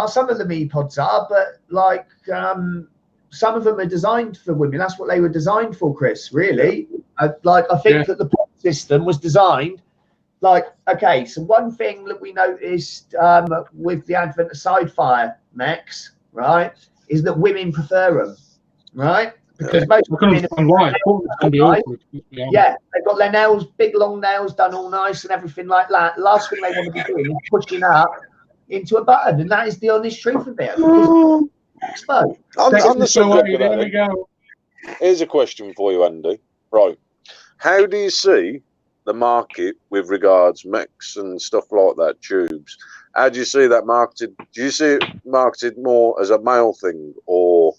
Some of the Me pods are, but like some of them are designed for women. That's what they were designed for, Chris. Really, I think that the pod system was designed. Like, okay, so one thing that we noticed with the advent of side-fire mechs, right, is that women prefer them, right? Because most women they've got their nails, big long nails done all nice and everything like that. The last thing they want to be doing is pushing up into a button, and that is the honest truth of it. Expo. On the subject of that, here's a question for you, Andy. Right, how do you see the market with regards mechs and stuff like that, tubes? How do you see that marketed? Do you see it marketed more as a male thing, or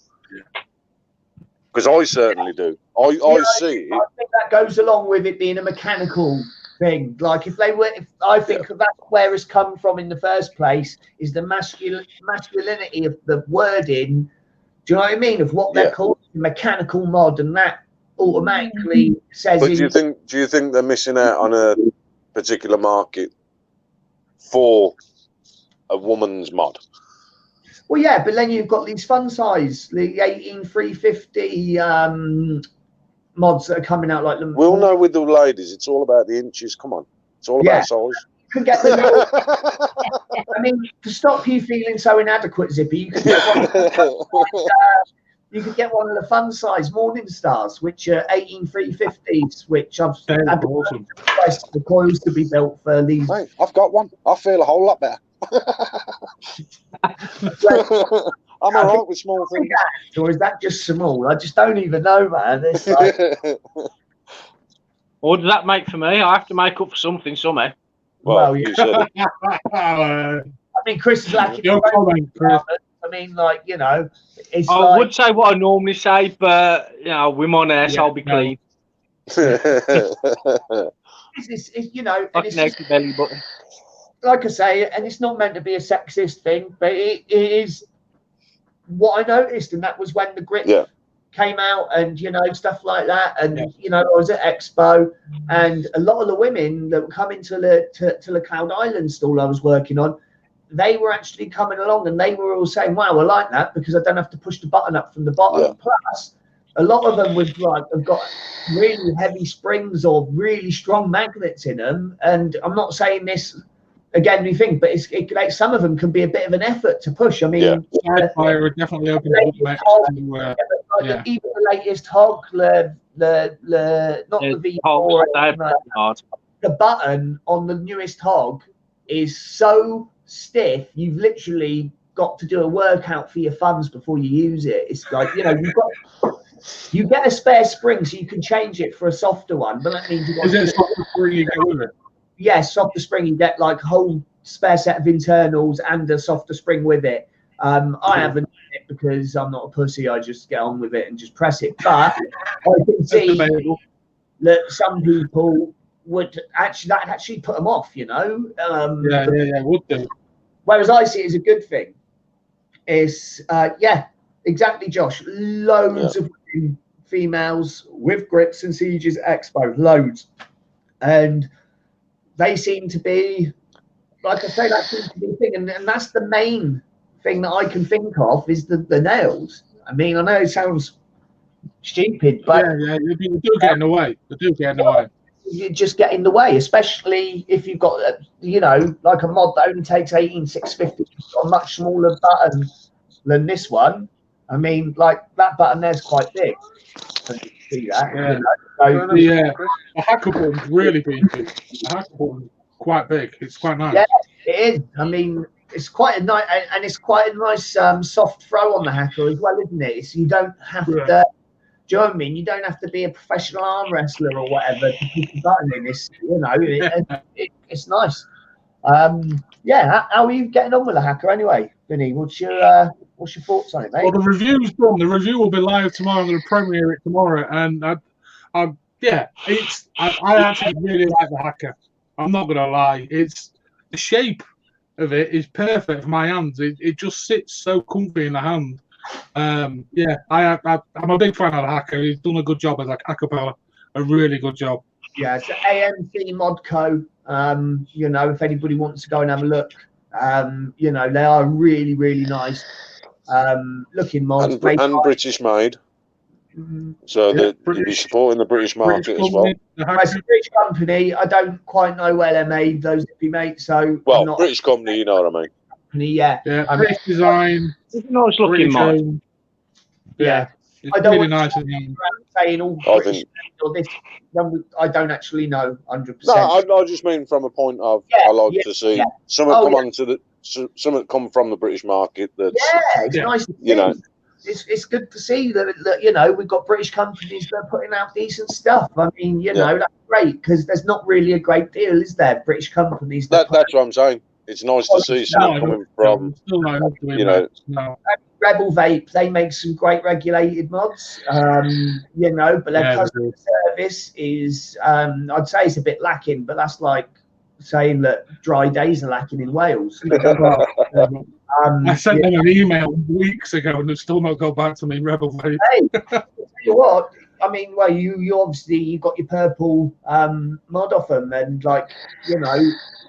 because I certainly do. I see it. I think that goes along with it being a mechanical thing. Like I think that's where it's come from in the first place, is the masculinity of the wording. Do you know what I mean? Of what they're called, mechanical mod, and that automatically says. But do you think they're missing out on a particular market for a woman's mod? Well, yeah, but then you've got these fun size, the 18350 mods that are coming out like them. We'll know with the ladies, it's all about the inches. Come on, it's all about size. You can get the I mean, to stop you feeling so inadequate, Zippy, you could get one of the fun size Morning Stars, which are 18350s, which I've had awesome. The coils to be built for these. Mate, I've got one. I feel a whole lot better. I'm all right with small things. Or is that just small? I just don't even know, man. It's like... What does that make for me? I have to make up for something somehow. Well, you said it. I mean, Chris is lacking. I mean, like, you know, it's I would say what I normally say, but you know, with my ass, I'll be clean. You know, I can make the belly button. Like I say, and it's not meant to be a sexist thing, but it is what I noticed, and that was when the grip came out, and you know, stuff like that. And you know, I was at Expo, and a lot of the women that were coming to the Cloud Island stall I was working on, they were actually coming along, and they were all saying, "Wow, I like that because I don't have to push the button up from the bottom." Plus, a lot of them was like have got really heavy springs or really strong magnets in them, and I'm not saying this. Again, we think, but like some of them can be a bit of an effort to push. I mean, I would definitely open even the latest hog, the V4, the button on the newest hog is so stiff. You've literally got to do a workout for your funds before you use it. It's like, you know, you get a spare spring so you can change it for a softer one, but that means you Is it a softer spring you get with it? Yeah, softer spring. You get like a whole spare set of internals and a softer spring with it. I haven't done it because I'm not a pussy. I just get on with it and just press it. But I can see that some people would actually put them off, you know. Yeah, would do. Whereas I see it as a good thing. It's exactly, Josh. Loads of females with grips and Sieges Expo, loads, and they seem to be, like I say, that seems to be the thing, and that's the main thing that I can think of is the nails. I mean, I know it sounds stupid, but they do get in the way. They do get in the way. You just get in the way, especially if you've got, you know, like a mod that only takes 18650, a much smaller button than this one. I mean, like that button there's quite big. So you can see that. Yeah. You know? So, the hacker button's really big. The hacker button's quite big. It's quite nice. Yeah, it is. I mean, it's quite a nice, and it's quite a nice soft throw on the hacker as well, isn't it? So you don't have to. Do you know what I mean? You don't have to be a professional arm wrestler or whatever to put the button in. It's, you know, it's nice. How are you getting on with the hacker anyway, Vinny? What's your thoughts on it, mate? Well, the review's done. The review will be live tomorrow. I'm going to premiere it tomorrow, and I actually really like the hacker. I'm not going to lie. It's the shape of it is perfect for my hands. It just sits so comfy in the hand. I'm a big fan of the hacker. He's done a good job as a acapella, a really good job. Yeah, it's AMC Modco. You know, if anybody wants to go and have a look, you know, they are really, really nice looking mods. And British made. So you'll be supporting the British market as well. It's a British company. I don't quite know where they're made, those Zippy mates. So British company, you know what I mean. Yeah, British design. It's a nice looking mod. Yeah, it's I don't really want nice. saying all British or this. I don't actually know 100%. No, I just mean from a point of I like to see some come from the British market. That's it's nice to see. You know, it's good to see that you know we've got British companies that are putting out decent stuff. I mean, you know, that's great because there's not really a great deal, is there? British companies. That's what I'm saying. It's nice to see something coming from, you know. Rebel Vape, they make some great regulated mods, you know, but their customer service is, I'd say it's a bit lacking, but that's like saying that dry days are lacking in Wales. I sent them an email weeks ago and they've still not got back to me, Rebel Vape. Hey, tell you what, I mean, well, you obviously, you got your purple mod off them and like, you know,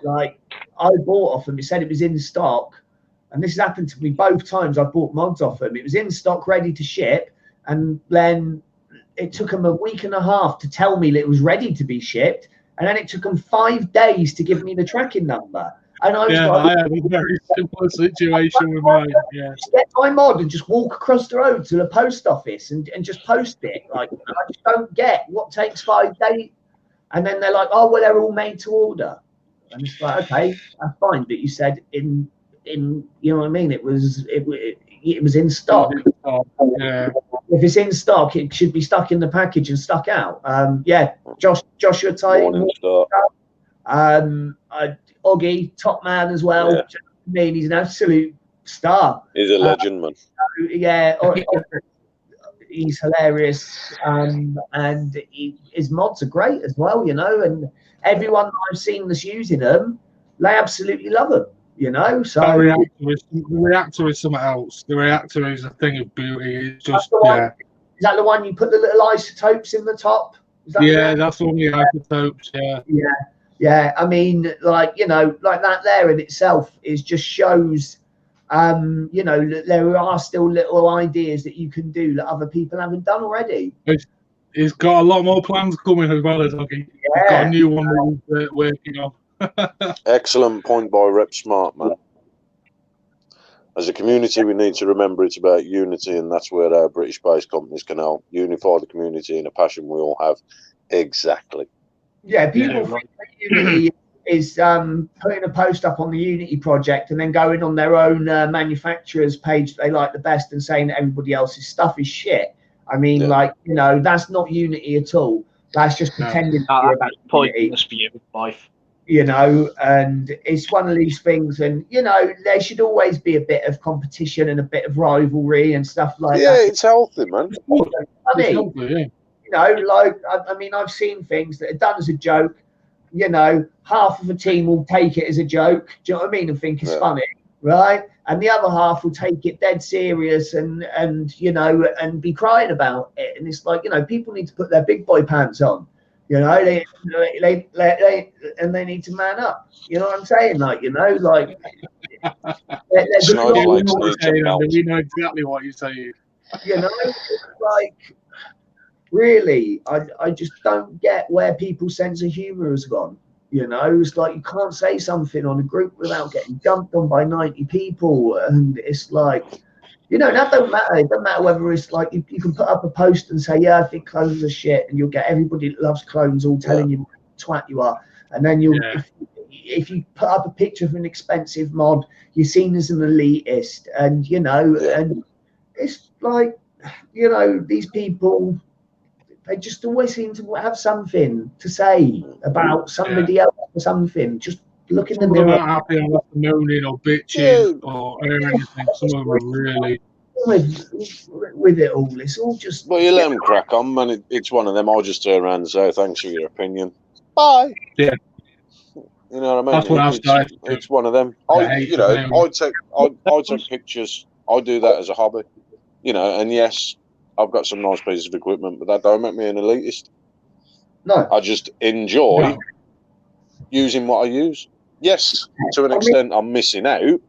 like I bought off them, it said it was in stock, and this has happened to me both times I bought mods off them. It was in stock, ready to ship, and then it took them a week and a half to tell me that it was ready to be shipped, and then it took them 5 days to give me the tracking number. And I was I had a very similar situation with mine. Yeah, just get my mod and just walk across the road to the post office and just post it. Like, I just don't get what takes 5 days. And then they're like, oh, well, they're all made to order. And it's like, okay, that's fine. But you said in you know what I mean? It was in stock. Yeah. If it's in stock, it should be stuck in the package and stuck out. Joshua Titan. Oggy, top man as well. Yeah. I mean, he's an absolute star. He's a legend, man. Yeah, he's hilarious, and his mods are great as well, you know. And everyone I've seen that's using them, they absolutely love them, you know. So the reactor is something else. The reactor is a thing of beauty. It's just Is that the one you put the little isotopes in the top? That's the one, the isotopes. Yeah. I mean, like, you know, like that there in itself just shows, you know, that there are still little ideas that you can do that other people haven't done already. He's got a lot more plans coming as well as Oggy. He's got a new one that he's working on. Excellent point by Rep Smart, man. As a community, we need to remember it's about unity, and that's where our British-based companies can help unify the community in a passion we all have. Exactly. Yeah, people think that unity is putting a post up on the Unity project and then going on their own manufacturer's page they like the best and saying that everybody else's stuff is shit. I mean, like, you know, that's not Unity at all. That's just pretending to be about pointless for you, life. You know, and it's one of these things, and you know, there should always be a bit of competition and a bit of rivalry and stuff like that. Yeah, it's healthy, man. It's funny. You know, like, I mean, I've seen things that are done as a joke. You know, half of the team will take it as a joke. Do you know what I mean? And think it's funny, right? And the other half will take it dead serious and you know, and be crying about it. And it's like, you know, people need to put their big boy pants on. You know, they need to man up. You know what I'm saying? Like, you know, like we know exactly what you're saying. You know, like, really, I just don't get where people's sense of humour has gone. You know, it's like you can't say something on a group without getting dumped on by 90 people, and it's like, you know, that don't matter. It doesn't matter whether it's like you can put up a post and say, yeah, I think clones are shit, and you'll get everybody that loves clones all telling you what a twat you are, and then you'll if you put up a picture of an expensive mod, you're seen as an elitist, and you know, and it's like, you know, these people, they just always seem to have something to say about somebody else or something. Just look in the mirror. Not happy or moaning or bitching or anything. Some of them are really with it all. It's all just. Well, you let them crack on, man. It's one of them. I'll just turn around and say thanks for your opinion. Bye. Yeah. You know what I mean? That's what I've started. It's one of them. I take pictures. I do that as a hobby. You know, and yes, I've got some nice pieces of equipment, but that don't make me an elitist. No. I just enjoy using what I use. Yes, to an extent, I'm missing out.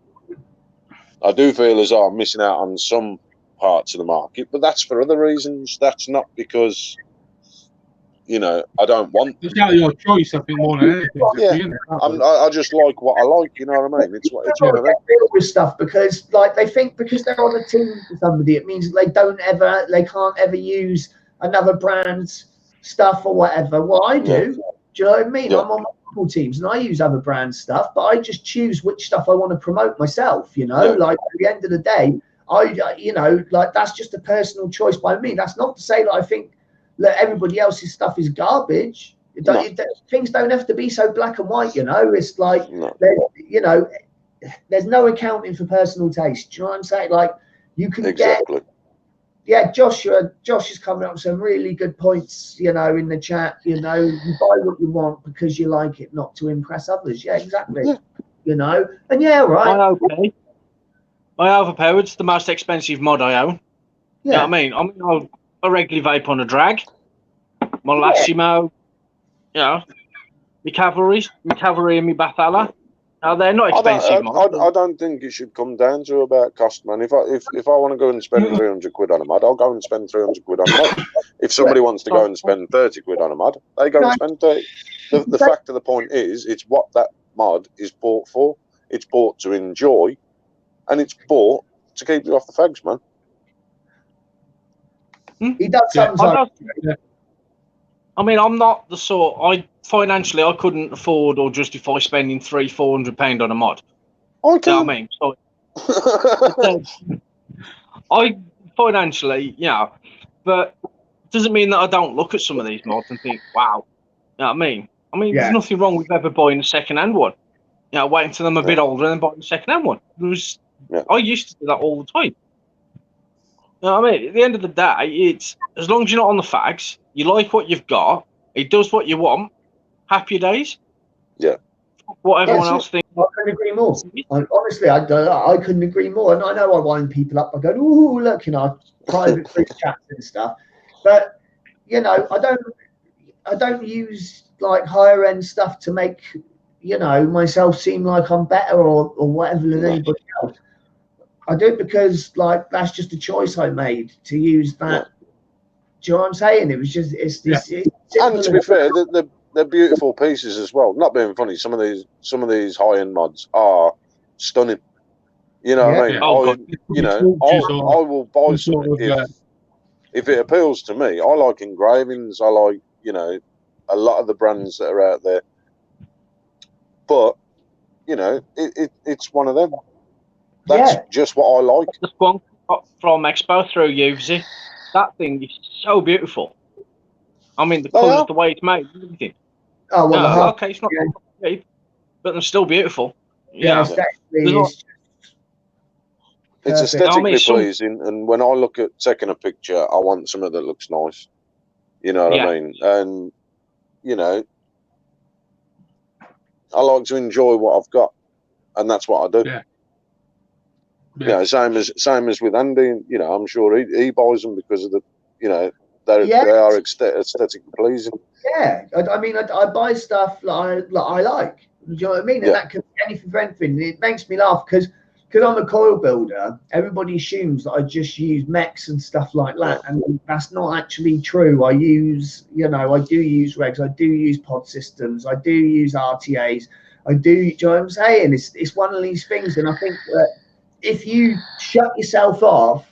I do feel as though I'm missing out on some parts of the market, but that's for other reasons. That's not because, you know, I don't want. It's not your choice, I think, more than anything. Yeah, I just like what I like. You know what I mean? It's one of them. With stuff because, like, they think because they're on a team with somebody, it means they can't ever use another brand's stuff or whatever. Well, I do. Do you know what I mean? I'm on multiple teams and I use other brand stuff, but I just choose which stuff I want to promote myself. You know, like at the end of the day, you know, like that's just a personal choice by me. That's not to say that I think that everybody else's stuff is garbage. Things don't have to be so black and white. You know, it's like you know, there's no accounting for personal taste. Do you know what I'm saying? Like you can get. Yeah, Josh is coming up with some really good points, you know, in the chat. You know, you buy what you want because you like it, not to impress others. Yeah, exactly. Yeah. You know, and right. My Overpowered's the most expensive mod I own. Yeah. You know what I mean? I regularly vape on a drag. My Lassimo, you know, my Cavalry and my Bathala. No, they're not expensive. I don't think it should come down to about cost, man. If I want to go and spend 300 quid on a mod, I'll go and spend 300 quid on a mod. If somebody wants to go and spend 30 quid on a mod, they go and spend 30. The fact of the point is, it's what that mod is bought for. It's bought to enjoy, and it's bought to keep you off the fags, man. He does sometimes. I mean, I'm not the sort. Financially, I couldn't afford or justify spending £300-400 on a mod. Okay. You know what I mean? So, I financially, but it doesn't mean that I don't look at some of these mods and think, wow. You know what I mean? There's nothing wrong with ever buying a second-hand one. You know, waiting until I'm a bit older and then buying a second-hand one. I used to do that all the time. You know what I mean? At the end of the day, it's as long as you're not on the fags, you like what you've got, it does what you want, happy days. Yeah. What everyone else thinks. I couldn't agree more. Honestly, I couldn't agree more. And I know I wind people up. I go, ooh, look, you know, private group chats and stuff. But, you know, I don't use like higher end stuff to make, you know, myself seem like I'm better or whatever than anybody else. I do it because, like, that's just a choice I made to use that. Do you know what I'm saying? It was just, it's and to be fair, they're beautiful pieces as well. Not being funny, some of these high end mods are stunning. You know what I mean? I will buy something if it appeals to me. I like engravings. I like, you know, a lot of the brands that are out there. but you know, it's one of them. That's just what I like. The spunk from Expo through Uvesy. That thing is so beautiful. I mean, the colours, the way it's made, everything. Oh, well, no, okay, it's not cheap, but they're still beautiful. Yeah, it's aesthetically pleasing, and when I look at taking a picture, I want something that looks nice. You know what I mean? And you know, I like to enjoy what I've got, and that's what I do. Yeah. You know, same as with Andy. You know, I'm sure he buys them because of the, you know, they are aesthetically pleasing. Yeah, I mean, I buy stuff that I like. Do you know what I mean? And that could be anything for anything. It makes me laugh because I'm a coil builder. Everybody assumes that I just use mechs and stuff like that, and that's not actually true. I use, you know, I do use regs. I do use pod systems. I do use RTAs. Do you know what I'm saying? It's one of these things, and I think that if you shut yourself off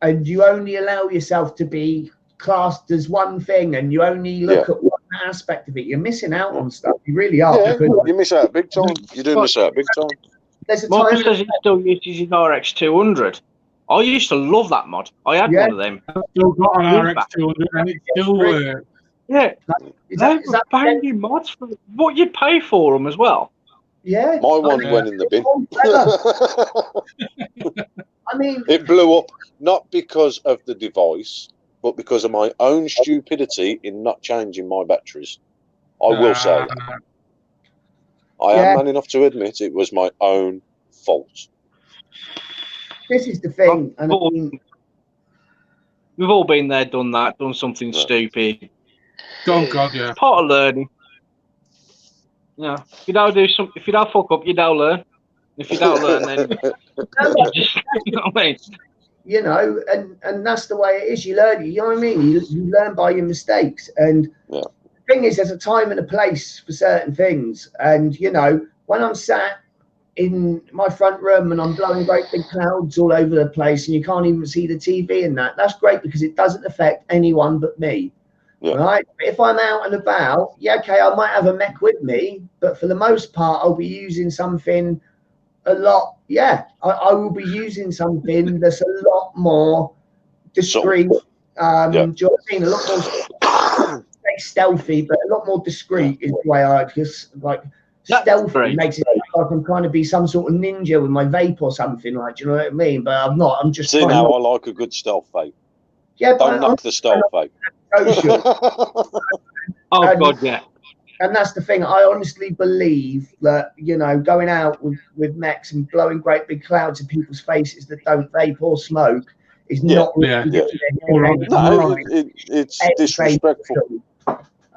and you only allow yourself to be classed as one thing and you only look at one aspect of it, you're missing out on stuff. You really are. Yeah, you miss out big time. You do miss out big time. There's a Mod time says he still uses his RX 200. I used to love that mod. I had one of them. I've still got an RX 200 and it still works. Yeah, they were banging mods for what you pay for them as well. Yeah, my one went in the bin. I mean, it blew up not because of the device, but because of my own stupidity in not changing my batteries. I will say that. I am man enough to admit it was my own fault. This is the thing. We've all been there, done that, done something stupid. Oh God, yeah. Part of learning. Yeah. If you don't fuck up, you don't learn. If you don't learn, then you just, you know what I mean? You know, and that's the way it is. You learn. You know what I mean? You learn by your mistakes. And the thing is, there's a time and a place for certain things. And you know, when I'm sat in my front room and I'm blowing great big clouds all over the place, and you can't even see the TV and that's great because it doesn't affect anyone but me. Right? If I'm out and about, okay, I might have a mech with me, but for the most part, I'll be using something a lot. I will be using something that's a lot more discreet. Do you know what I mean? A lot more stealthy, but a lot more discreet is the way I just like. Stealthy makes it like I'm trying to be some sort of ninja with my vape or something. Like, do you know what I mean? But I'm not. I'm just. See now, I like a good stealth vape. Yeah, don't knock the stealth vape. Oh God, yeah. And that's the thing. I honestly believe that, you know, going out with mechs and blowing great big clouds in people's faces that don't vape or smoke is not really it's disrespectful.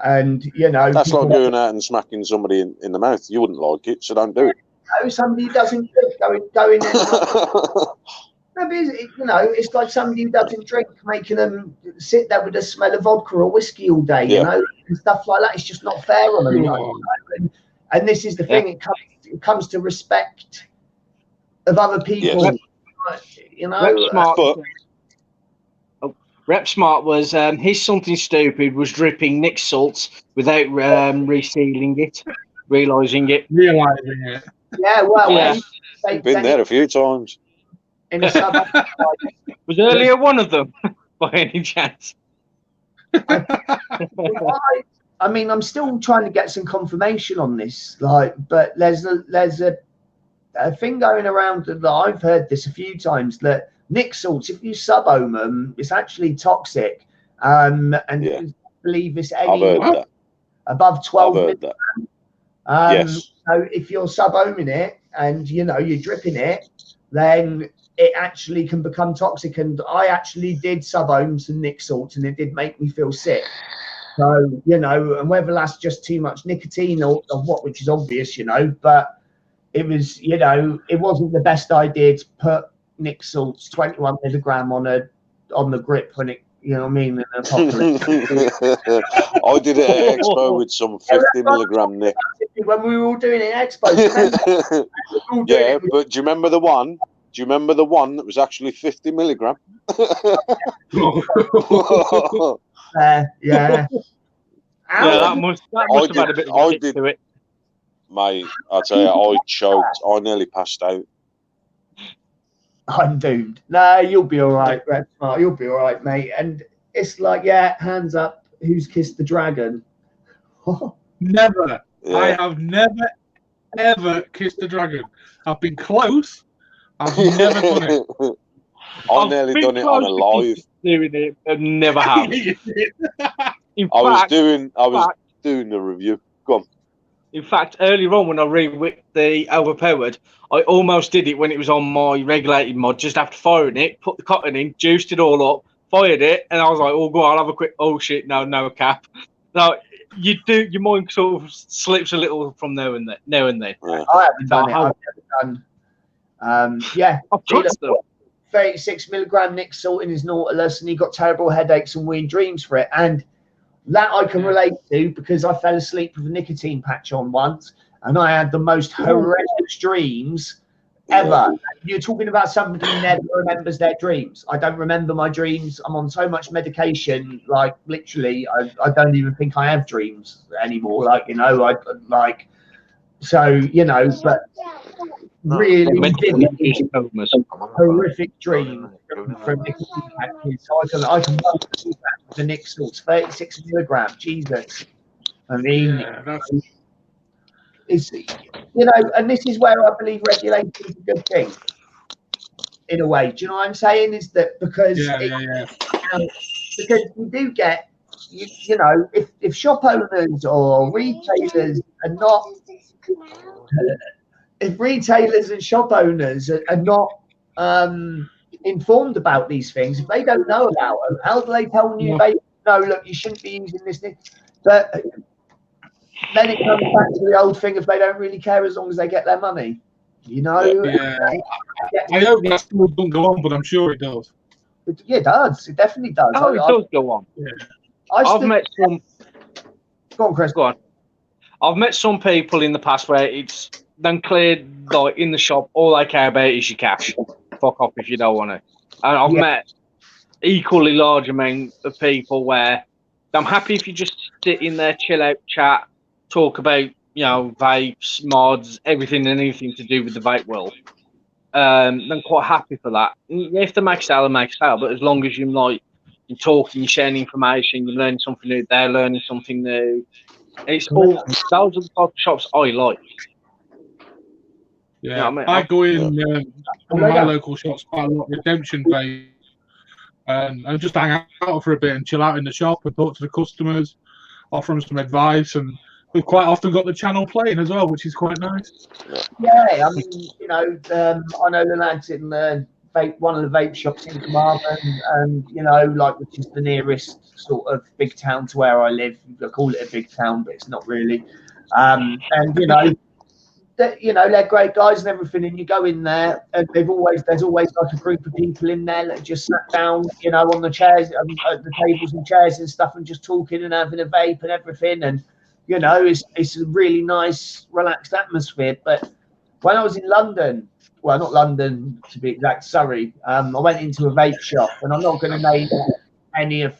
And you know, that's like going out and smacking somebody in the mouth. You wouldn't like it, so don't do it. No, somebody who doesn't go in. You know, it's like somebody who doesn't drink, making them sit there with the smell of vodka or whiskey all day, you know, and stuff like that. It's just not fair on them. You know? And this is the thing; it comes to respect of other people. You know, Rep Smart was his something stupid was dripping Nick salts without resealing it, realising it. Yeah, well, been there a few times. In a suburb, was earlier one of them by any chance? I mean, I'm still trying to get some confirmation on this, like, but there's a thing going around that I've heard this a few times that Nick salts, if you sub-ohm them, it's actually toxic, and I believe it's any above 12 milligrams. Yes. So if you're sub-ohming it and you know you're dripping it, then it actually can become toxic. And I actually did sub-ohm some Nick salts, and it did make me feel sick. So, you know, and whether that's just too much nicotine or what, which is obvious, you know, but it was, you know, it wasn't the best idea to put Nick salts 21 milligram on the grip when it, you know what I mean, in an apocalypse. I did it at Expo with some 50 milligram Nick. When we were all doing it at Expo. Yeah, but do you remember the one? Do you remember the one that was actually 50 milligram? Yeah. That must have had a bit of a kick to it. Mate, I tell you, I choked. I nearly passed out. I'm doomed. No, you'll be all right, Red Smart. You'll be all right, mate. And it's like, yeah, hands up. Who's kissed the dragon? Never. Yeah. I have never, ever kissed a dragon. I've been close. I've never done it. I nearly done it on a live. Doing it, but never have. I was doing the review. Go on. In fact, earlier on when I re-whipped the overpowered, I almost did it when it was on my regulated mod, just after firing it, put the cotton in, juiced it all up, fired it, and I was like, oh, go on, I'll have a quick, oh shit, no cap. Now, your mind sort of slips a little from now and then. Yeah. I haven't done it. I've never done. Yeah. I've touched them. 36 milligram Nick salt in his Nautilus, and he got terrible headaches and weird dreams for it. And that I can relate to because I fell asleep with a nicotine patch on once, and I had the most horrendous dreams ever. You're talking about somebody who never remembers their dreams. I don't remember my dreams. I'm on so much medication, like literally, I don't even think I have dreams anymore. Like, you know, but really horrific dream from nicotine patches. So I can do that with the Nick salts, 36 milligram. Jesus, I mean, it's, you know, and this is where I believe regulation is a good thing in a way. Do you know what I'm saying? Is that because because we do get, you know, if shop owners or retailers are not. If retailers and shop owners are not informed about these things, if they don't know about them, how do they tell new vapers, no, look, you shouldn't be using this thing? But then it comes back to the old thing, if they don't really care as long as they get their money, you know? Yeah. I hope that still doesn't go on, but I'm sure it does. Yeah, it does. It definitely does. Oh, it does go on. Yeah. I've met some... Go on, Chris. Go on. I've met some people in the past where it's then cleared, like in the shop, all they care about is your cash. Fuck off if you don't want it. And I've met equally large amount of people where I'm happy if you just sit in there, chill out, chat, talk about, you know, vapes, mods, everything and anything to do with the vape world. I'm quite happy for that. If they make sale, make sale, but as long as you're like, you're talking, you're sharing information, you're learning something new, they're learning something new. It's all those are the type of shops I like. Yeah, you know what I go in one of my local shops quite a lot, Redemption Vape, and just hang out for a bit and chill out in the shop and talk to the customers, offer them some advice, and we've quite often got the channel playing as well, which is quite nice. Yeah, I mean, you know, I know the lads in the vape, one of the vape shops in Carmarthen, and you know, like, which is the nearest sort of big town to where I live. I call it a big town, but it's not really. And you know, they're great guys and everything. And you go in there, and there's always like a group of people in there that just sat down, you know, on the chairs, at the tables and chairs and stuff, and just talking and having a vape and everything. And you know, it's a really nice, relaxed atmosphere. But when I was in London, well, not London to be exact, Surrey, I went into a vape shop, and I'm not going to name any of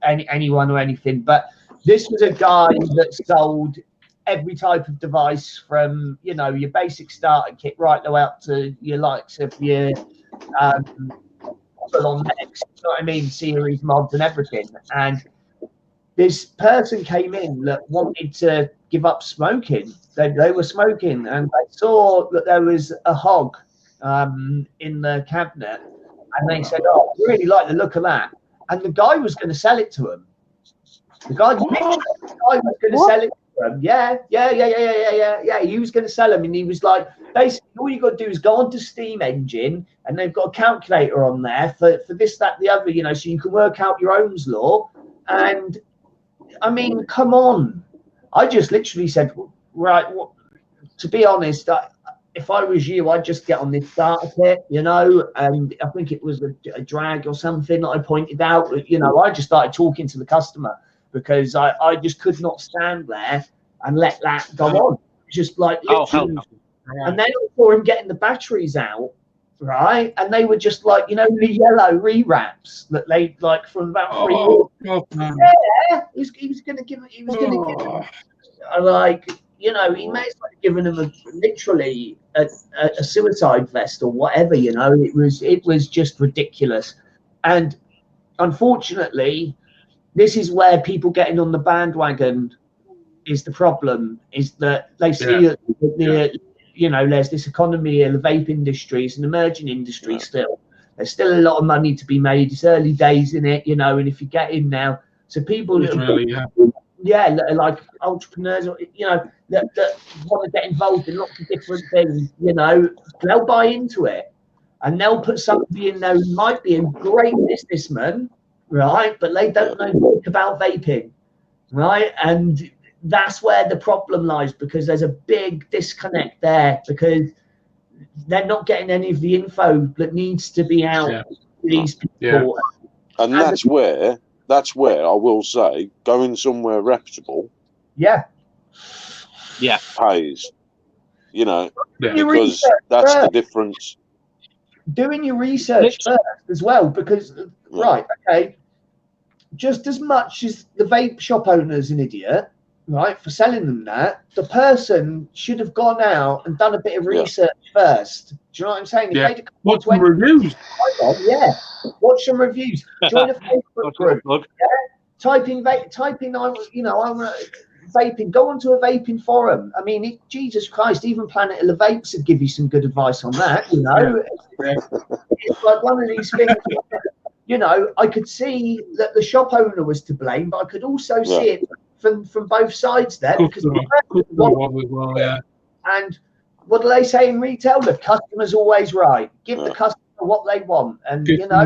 anyone or anything, but this was a guy that sold every type of device from, you know, your basic starter kit right the way up to your likes of your full-on next, you know what I mean, series mods and everything. And this person came in that wanted to give up smoking. They were smoking, and they saw that there was a hog in the cabinet, and they said, "Oh, I really like the look of that." And the guy was going to sell it to him. The guy was going to sell it to him. Yeah. He was going to sell him, and he was like, basically, all you got to do is go onto Steam Engine, and they've got a calculator on there for this, that, the other, you know, so you can work out your Ohm's law. And I mean, come on. I just literally said, right, well, to be honest, if I was you, I'd just get on this starter kit, you know, and I think it was a drag or something that I pointed out. You know, I just started talking to the customer because I just could not stand there and let that go on. Just like, literally. And then I saw him getting the batteries out, right? And they were just like, you know, the yellow re-wraps that they like from about 3 years. Yeah, he was going to give it. He was going to give it. Like, you know, he may as well have given him literally a suicide vest or whatever. You know, it was just ridiculous. And unfortunately, this is where people getting on the bandwagon is the problem. Is that they see that you know, there's this economy of the vape industry. It's an emerging industry still. There's still a lot of money to be made. It's early days in it, you know, and if you get in now, so people like entrepreneurs, you know, that want to get involved in lots of different things, you know, they'll buy into it and they'll put somebody in there who might be a great businessman, right? But they don't know much about vaping, right? And that's where the problem lies, because there's a big disconnect there, because they're not getting any of the info that needs to be out to these people. And that's where I will say, going somewhere reputable pays, you know, because that's the difference. Doing your research first as well, because just as much as the vape shop owner's an idiot, right, for selling them that, the person should have gone out and done a bit of research first. Do you know what I'm saying? Watch some reviews. Watch some reviews. Join a Facebook group. Type in, you know, I'm vaping. Go onto a vaping forum. I mean, Jesus Christ, even Planet of the Vapes would give you some good advice on that. You know, it's like one of these things. You know, I could see that the shop owner was to blame, but I could also see it from both sides there, because and what do they say in retail? The customer's always right. Give the customer what they want, and you know,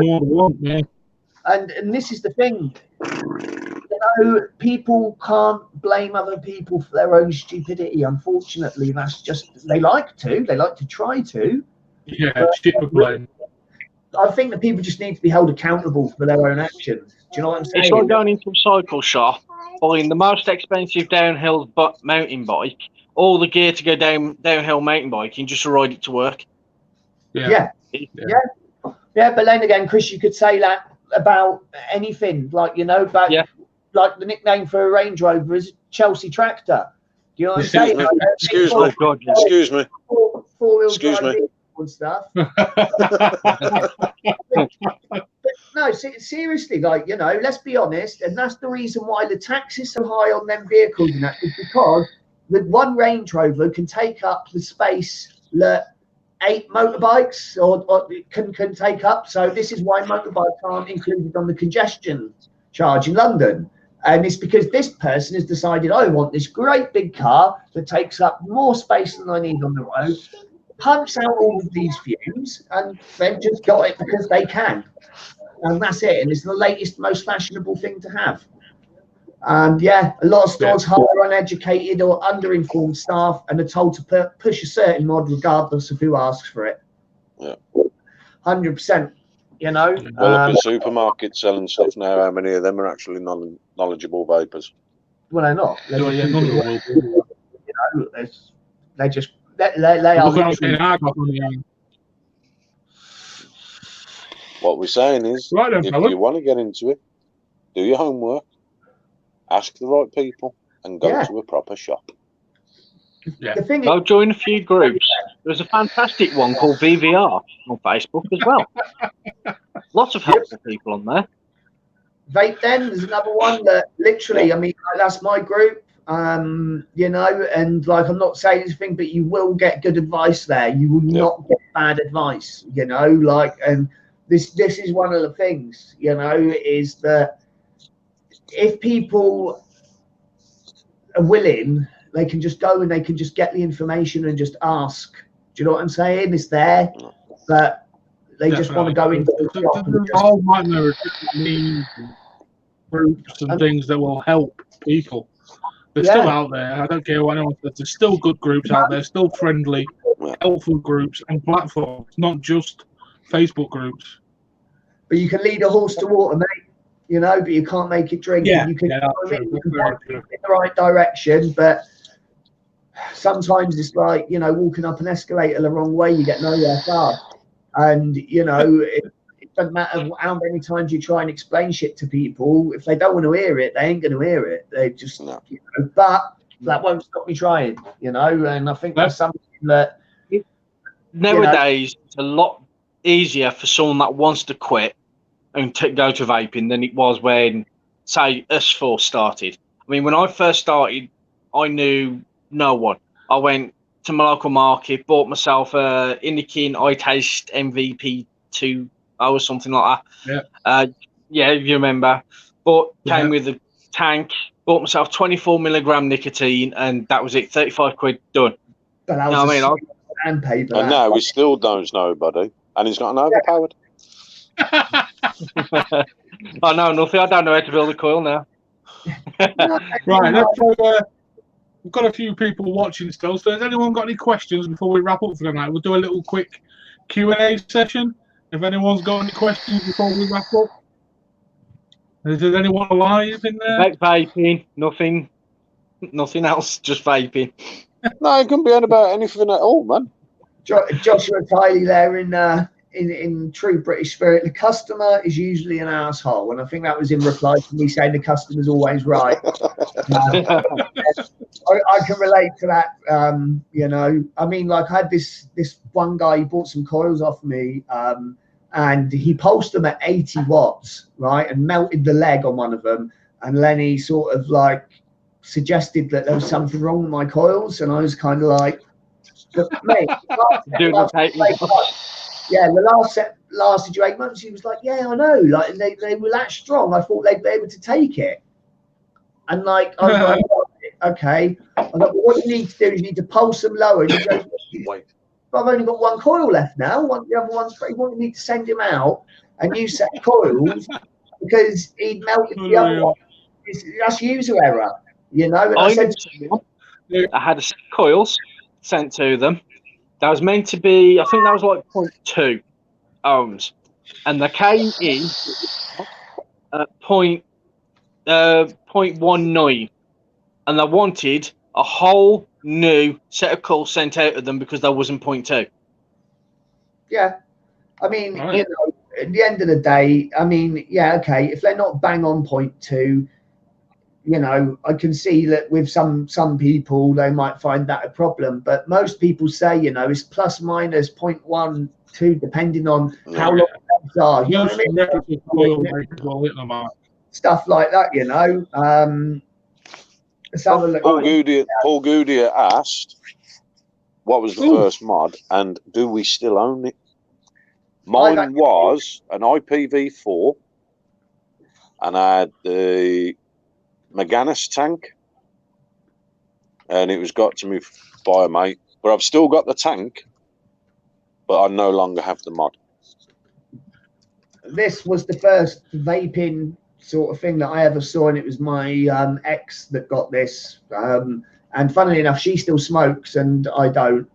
and this is the thing. You know, people can't blame other people for their own stupidity. Unfortunately, that's just they like to try to. Blame. I think that people just need to be held accountable for their own actions. Do you know what I'm saying? It's like going into a cycle shop, buying the most expensive downhill mountain bike, all the gear to go downhill mountain biking, just to ride it to work. Yeah. But then again, Chris, you could say that about anything, like, you know, but like the nickname for a Range Rover is Chelsea Tractor. Do you know what I'm saying? Excuse me. Four-wheel drive and stuff. But no, seriously, like, you know, let's be honest, and that's the reason why the tax is so high on them vehicles, and that is because the one Range Rover can take up the space that 8 motorbikes or can take up. So this is why motorbikes aren't included on the congestion charge in London. And it's because this person has decided, I want this great big car that takes up more space than I need on the road, pumps out all of these fumes, and they've just got it because they can. And that's it. And it's the latest, most fashionable thing to have. And a lot of stores hire uneducated or underinformed staff and are told to push a certain mod regardless of who asks for it. 100%. You know, well, look at supermarkets selling stuff now. How many of them are actually knowledgeable vapors? Well, they're not. They're they just they are. What we're saying is, if you want to get into it, do your homework, ask the right people, and go to a proper shop. I'll join a few groups. There's a fantastic one called VVR on Facebook as well. Lots of helpful people on there. Vape Den, there's another one that literally, I mean, that's my group. You know, and like, I'm not saying anything, but you will get good advice there. You will not get bad advice, you know, like, and this is one of the things, you know, is that if people are willing, they can just go and they can just get the information and just ask. Do you know what I'm saying? It's there, but they just want to go into the shop. All might know groups and things that will help people. They're still out there. I don't care what anyone says. There's still good groups out there, still friendly, helpful groups and platforms, not just Facebook groups. But you can lead a horse to water, mate. You know, but you can't make it drink. You can point it in the right direction, but sometimes it's like, you know, walking up an escalator the wrong way, you get nowhere fast. And, you know, it doesn't matter how many times you try and explain shit to people. If they don't want to hear it, they ain't going to hear it. They just, you know, but that won't stop me trying, you know. And I think that's something that nowadays it's a lot easier for someone that wants to quit and go to vaping than it was when, say, us four started. I mean, when I first started, I knew no one. I went to my local market, bought myself a Inikin iTaste MVP 2 or something like that. Yeah, you remember. But came with a tank, bought myself 24 milligram nicotine, and that was it. 35 quid, done. But that was and now he still don't know, buddy, and he's got an overpowered. I know nothing. I don't know how to build a coil now. Right, we've got a few people watching still. So, has anyone got any questions before we wrap up for the night? We'll do a little quick Q&A session. If anyone's got any questions before we wrap up, is there anyone alive in there? Vaping, nothing else, just vaping. No, it can be about anything at all, man. Joshua Tiley there in true British spirit. The customer is usually an asshole, and I think that was in reply to me saying the customer's always right. I can relate to that. You know, I mean, like I had this one guy, he bought some coils off me, and he pulsed them at 80 watts, right, and melted the leg on one of them, and then he sort of like suggested that there was something wrong with my coils, and I was kind of like, mate, yeah, the last set lasted you 8 months. He was like, yeah, I know, like, and they were that strong. I thought they'd be able to take it. And like, I was like, okay. I was like, well, what you need to do is you need to pulse them lower. And he goes, wait, I've only got one coil left now. The other one's pretty. You need to send him out a new set of coils because he'd melted the other one. That's user error, you know. And I said, I had a set of coils sent to them. That was meant to be, I think that was like 0.2 ohms. And they came in at 0.19. And they wanted a whole new set of coils sent out of them because there wasn't 0.2. Yeah. I mean, you know, at the end of the day, I mean, yeah, okay, if they're not bang on 0.2, you know, I can see that with some people, they might find that a problem. But most people say, you know, it's plus minus 0.12, depending on how long they are. You know what I mean? Stuff like that, you know. Let's have a look. Paul Goudier asked, what was the first mod, and do we still own it? Mine was an IPv4, and I had the McGannis tank, and it was got to me by a mate, but I've still got the tank, but I no longer have the mod. This was the first vaping sort of thing that I ever saw, and it was my ex that got this, and funnily enough, she still smokes and I don't,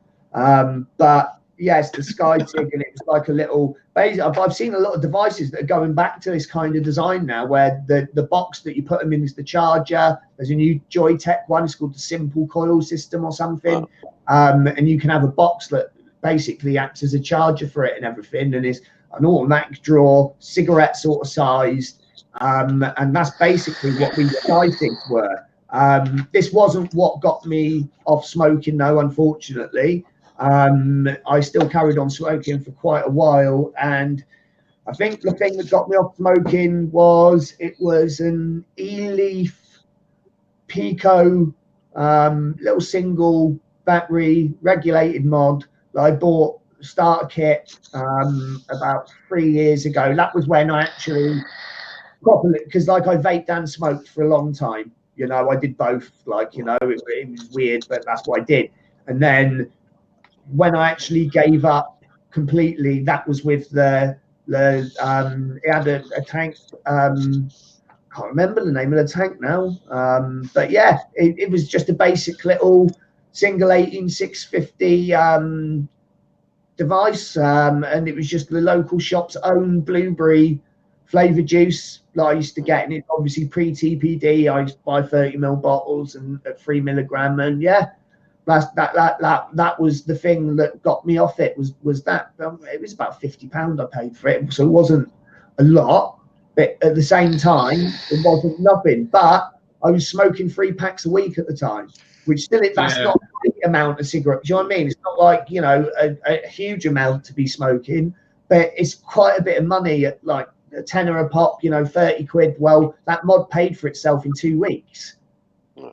but yes, the Sky Tig, and it was like a little. I've seen a lot of devices that are going back to this kind of design now, where the box that you put them in is the charger. There's a new Joytech one. It's called the Simple Coil System or something, and you can have a box that basically acts as a charger for it and everything, and is an automatic draw, cigarette sort of sized, and that's basically what these Sky Tigs were. This wasn't what got me off smoking, though, unfortunately. I still carried on smoking for quite a while, and I think the thing that got me off smoking was it was an E-Leaf Pico little single battery regulated mod that I bought starter kit about 3 years ago. That was when I actually properly, because like I vaped and smoked for a long time, you know, I did both, like, you know, it was weird, but that's what I did. And then when I actually gave up completely, that was with it had a tank, can't remember the name of the tank now, but yeah, it was just a basic little single 18650 device, and it was just the local shop's own blueberry flavor juice that I used to get, and it's obviously pre-TPD. I used to buy 30ml bottles and at 3 milligram, and yeah, that was the thing that got me off it. Was that it was about £50 I paid for it, so it wasn't a lot, but at the same time it wasn't nothing. But I was smoking 3 packs a week at the time, which still that's not a big amount of cigarettes. Do you know what I mean? It's not like, you know, a huge amount to be smoking, but it's quite a bit of money at like a tenner a pop, you know, 30 quid. Well, that mod paid for itself in 2 weeks,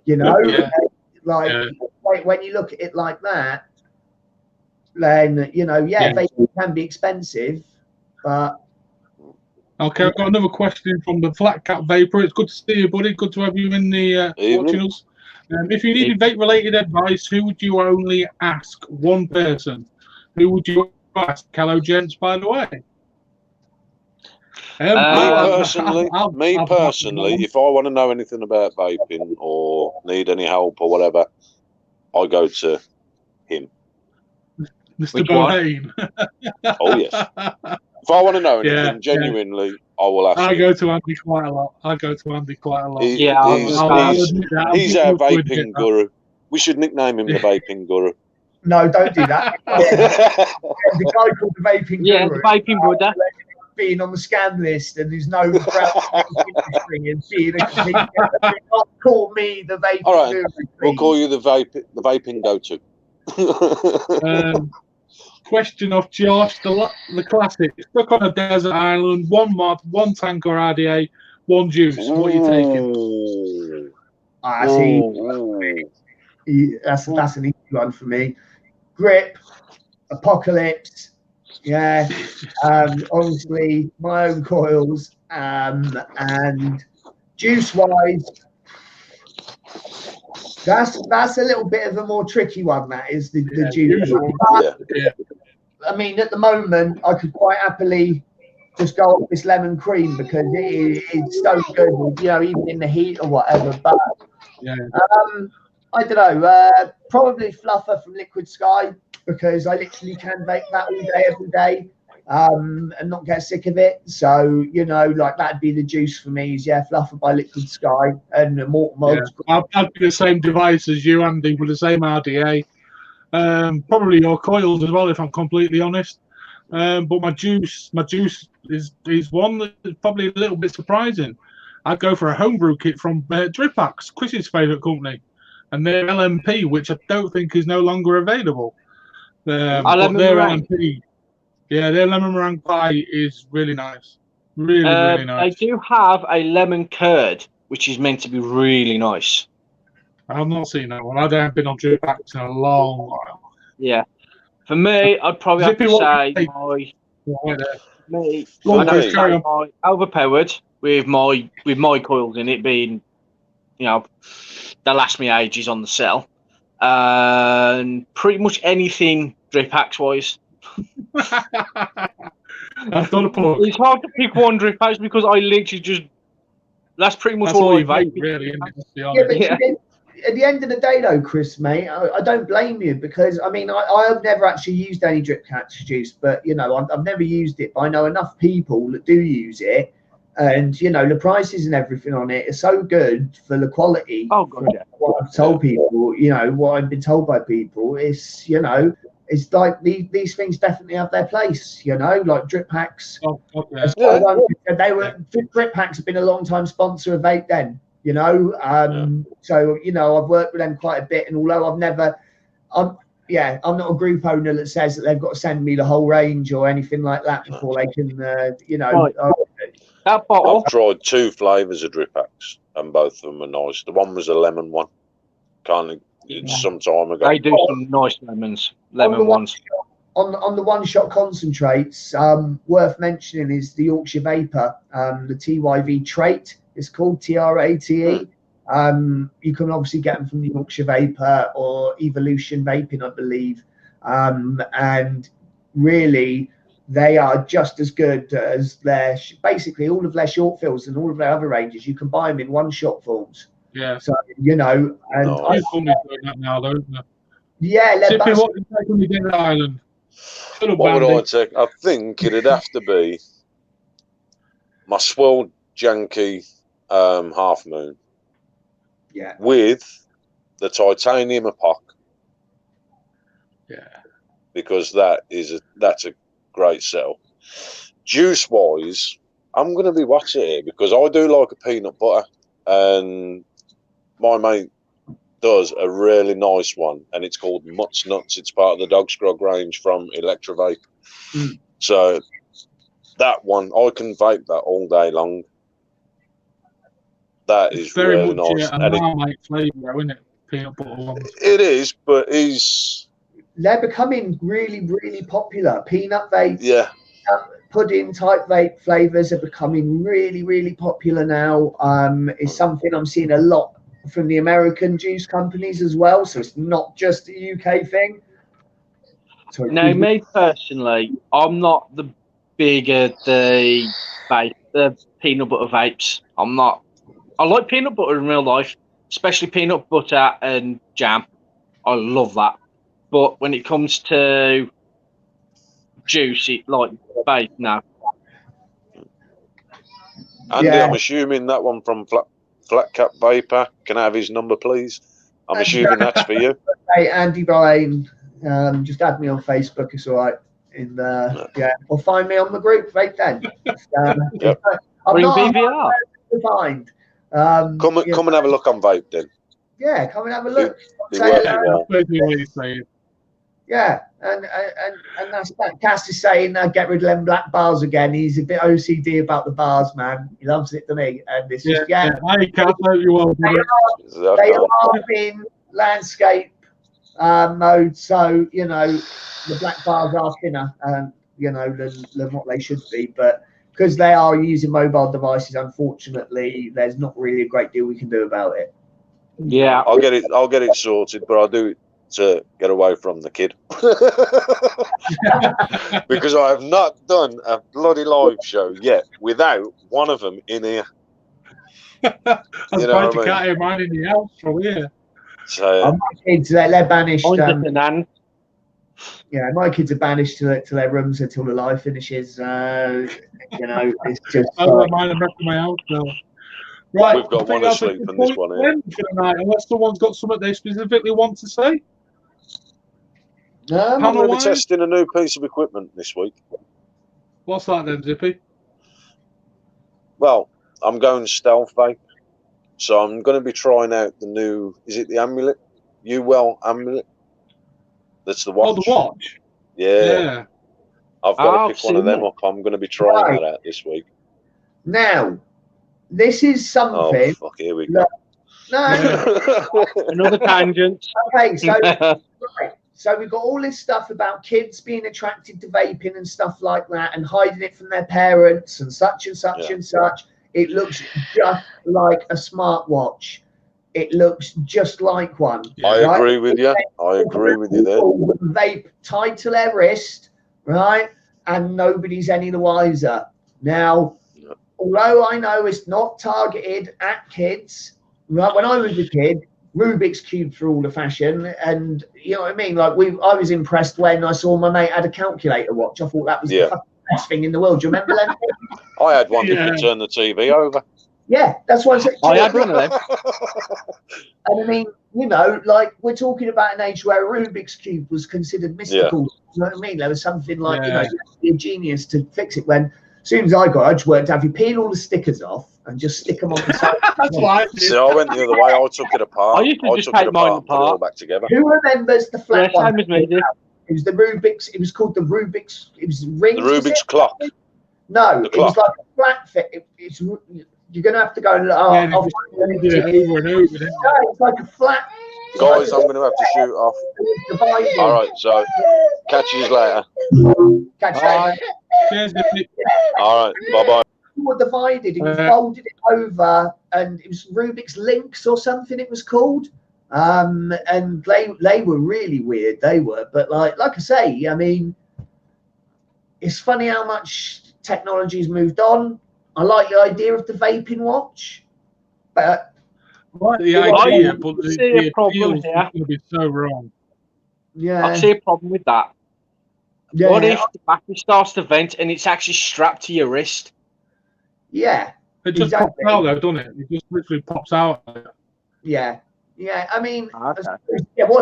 you know, when you look at it like that, then, you know, vaping can be expensive, but. Okay, I've got another question from the Flat Cat Vapor. It's good to see you, buddy. Good to have you in the watching us. If you needed vape-related advice, who would you only ask? One person. Who would you ask? Hello, gents, by the way. Me personally, if I want to know anything about vaping or need any help or whatever, I go to him. Mr. Bohane. Oh, yes. If I want to know anything, genuinely, I will ask him. I go to Andy quite a lot. He's our vaping guru. We should nickname him the vaping guru. No, don't do that. The guy called the vaping guru. Yeah, the vaping Buddha. Being on the scam list and there's no industry and being a complete. Not call me the vaping guru. Please. We'll call you the vaping go-to. Question of Josh, the classic. Stuck on a desert island, one mod, one tank or RDA, one juice. What are you taking? That's an easy one for me. Grip, Apocalypse, obviously my own coils, and juice wise, that's a little bit of a more tricky one. That is the juice. I mean, at the moment, I could quite happily just go off this lemon cream because it's so good, you know, even in the heat or whatever. But I don't know, probably Fluffer from Liquid Sky because I literally can vape that all day, every day, and not get sick of it. So, you know, like that'd be the juice for me is, Fluffer by Liquid Sky and Mortal Mods. I'd be the same device as you, Andy, with the same RDA. Probably your coils as well, if I'm completely honest. But my juice is one that's probably a little bit surprising. I'd go for a homebrew kit from Dripax, Chris's favourite company, and their LMP, which I don't think is no longer available. But their LMP, their lemon meringue pie is really nice. Really nice. They do have a lemon curd, which is meant to be really nice. I've not seen that one. I haven't been on Dripax in a long while. Yeah. For me, I'd probably have to say my overpowered with my coils in it being, you know, they last me ages on the cell. And pretty much anything Dripax wise. That's not a plug. It's hard to pick one Dripax because I literally that's pretty much all I vape. Really, at the end of the day, though, Chris, mate, I don't blame you because, I mean, I've never actually used any Dripax juice, but, you know, I've never used it. But I know enough people that do use it. And, you know, the prices and everything on it are so good for the quality. Oh, God, What I've told people, you know, what I've been told by people is, you know, it's like these things definitely have their place, you know, like Dripax. Dripax have been a long time sponsor of Vape Den. You know, so, you know, I've worked with them quite a bit. And although I'm not a group owner that says that they've got to send me the whole range or anything like that before they can, you know. I've tried 2 flavours of Dripax and both of them are nice. The one was a lemon one. It's some time ago. They do some nice lemon ones. On the one-shot concentrates, worth mentioning is the Yorkshire Vapor, the TYV trait. It's called TRATE. You can obviously get them from the Yorkshire Vapor or Evolution Vaping, I believe. And really, they are just as good as basically all of their short fills and all of their other ranges. You can buy them in one-shot fills. Yeah. So, you know, and doing that now, though, isn't it? Yeah. What would you take on the desert island? What would I take? I think it'd have to be my swirled janky Half Moon. Yeah. With the titanium epoch. Yeah. Because that's a great sell. Juice wise, I'm gonna be watching here because I do like a peanut butter, and my mate does a really nice one, and it's called Mutt's Nuts. It's part of the Dog Scrog range from Electra Vape. So that one, I can vape that all day long. That It's is very really much nice. a And Marmite flavour, isn't it? Peanut butter ones. it is, but he's... They're becoming really, really popular. Peanut vape, Yeah. pudding type vape flavors are becoming really, really popular now. It's something I'm seeing a lot from the American juice companies as well. So it's not just a UK thing. So now, me personally, I'm not the bigger the peanut butter vapes. I'm not. I like peanut butter in real life, especially peanut butter and jam. I love that. But when it comes to juicy, like vape, no. Andy, Yeah. I'm assuming that one from Flat Cap Vapor. Can I have his number, please? I'm assuming that's for you. Hey, Andy Bryan, just add me on Facebook. It's all right. Or find me on the group, Vape Den. Yep. I'm not BVR. to find. Come and have a look on Vape Den. Yeah, come and have a look. Yeah, and that's that. Cass is saying get rid of them black bars again. He's a bit OCD about the bars, man. He loves it to me, and it's just Hey, Cass, hope you well. They are in landscape mode, so the black bars are thinner, than what they should be. But because they are using mobile devices, unfortunately, there's not really a great deal we can do about it. Yeah, I'll get it sorted, but I'll do it to get away from the kid. Because I have not done a bloody live show yet without one of them in here. I was trying to cat him mine in the house from here. So my kids, they're banished. Yeah, my kids are banished to their rooms until the live finishes. It's just. I don't mind the rest of my house now. Right, we've got one asleep in this one here. Tonight, unless someone's got something they specifically want to say. I'm going to be testing a new piece of equipment this week. What's that then, Zippy? Well, I'm going stealth vape, so I'm going to be trying out the new. Is it the amulet? Well amulet. That's the watch. Oh, the watch. Yeah. I've got to pick one of them up. I'm going to be trying that out this week. Now, this is something. Oh, fuck, here we go. No. Another tangent. Okay, so so we've got all this stuff about kids being attracted to vaping and stuff like that, and hiding it from their parents and such and such and such. It looks just like a smartwatch. It looks just like one. I agree with you. I agree with you there. Vape tied to their wrist, right? And nobody's any the wiser. Now, although I know it's not targeted at kids, right? When I was a kid, Rubik's Cube for all the fashion, and you know what I mean? Like I was impressed when I saw my mate had a calculator watch. I thought that was the best thing in the world. Do you remember that? I had one that could turn the TV over. Yeah, that's what I said. I had one of them. And I mean, like we're talking about an age where a Rubik's Cube was considered mystical. You know what I mean? There was something like, you had to be a genius to fix it. When as soon as I just worked out, if you peel all the stickers off and just stick them on the side. That's why. So I went the other way. I took it apart. I used to just take mine apart. Put it all back together. Who remembers the flat one? Same as me, It was the Rubik's. It was called the Rubik's. It was rings. The Rubik's clock. No, it was like a flat fit. You're going to have to go and it's like a flat. Guys, I'm going to have to shoot off. All right, so catch you later. Catch you later. Cheers, all right, bye-bye. Were divided. He folded it over, and it was Rubik's Links or something it was called. And they were really weird. They were, but like I say, I mean, it's funny how much technology's moved on. I like the idea of the vaping watch, but the idea, but the problem here. It's going to be so wrong. Yeah, I see a problem with that. Yeah. What if the battery starts to vent and it's actually strapped to your wrist? Yeah, it just pops out though, doesn't it? It just literally pops out. Yeah. I mean, what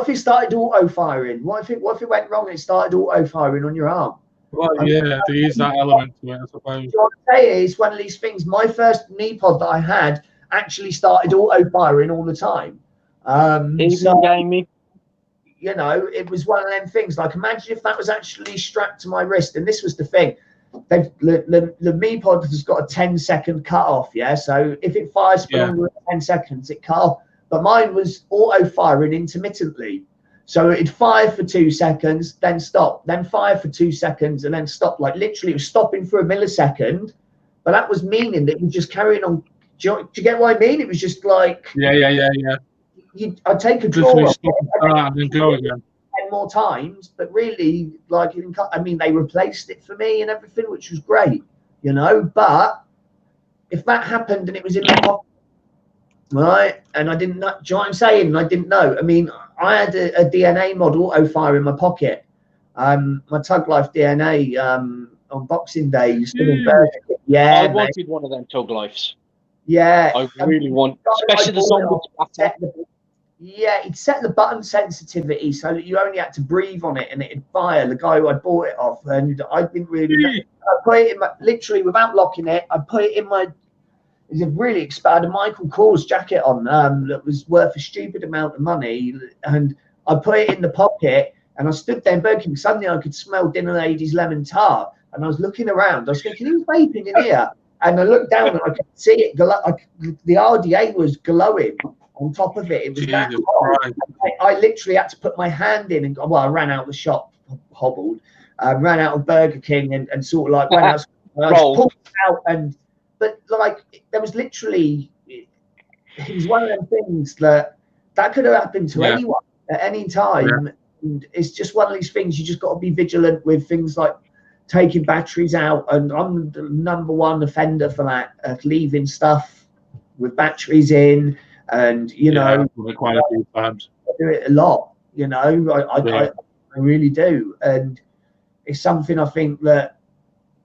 if it started auto firing? What if it went wrong and it started auto firing on your arm? Well, there is that element to it, I suppose. What I say is, one of these things. My first knee pod that I had actually started auto firing all the time, So, gaming. you know, it was one of them things. Like, imagine if that was actually strapped to my wrist. And this was the thing. The Mi Pod has got a 10-second cut off, yeah. So if it fires for longer than 10 seconds, it cut off. But mine was auto firing intermittently. So it'd fire for 2 seconds, then stop, then fire for 2 seconds, and then stop. Like literally, it was stopping for a millisecond. But that was meaning that it was just carrying on. Do you get what I mean? It was just like I'd take a draw off and then go again 10 more times, but really, like, I mean, they replaced it for me and everything, which was great, you know. But if that happened and it was in my pocket, right, and I didn't know, do you know what I'm saying? I didn't know. I mean, I had a DNA mod auto fire in my pocket. My Tug Life DNA on Boxing Day. Yeah, I wanted one of them Tug Lifes. Yeah, I really want, especially the zombie splatter. Yeah, it set the button sensitivity so that you only had to breathe on it and it'd fire. The guy who I bought it off, and I didn't really know. I put it in my, literally without locking it, I put it in my, it's a really expired Michael Kors jacket on that was worth a stupid amount of money, and I put it in the pocket and I stood there in Burger King. Suddenly I could smell Dinner Lady's lemon tart, and I was looking around. I was thinking, who's vaping in here? And I looked down and I could see it. The RDA was glowing on top of it. It was that hot. I literally had to put my hand in and I ran out of the shop, hobbled, ran out of Burger King and sort of like went out. I pulled it out but like there was literally, it was one of them things that could have happened to anyone at any time. Yeah. And it's just one of these things you just got to be vigilant with, things like taking batteries out, and I'm the #1 offender for that, leaving stuff with batteries in, and you know, quite a few times. I do it a lot, you know. I really do, and it's something I think that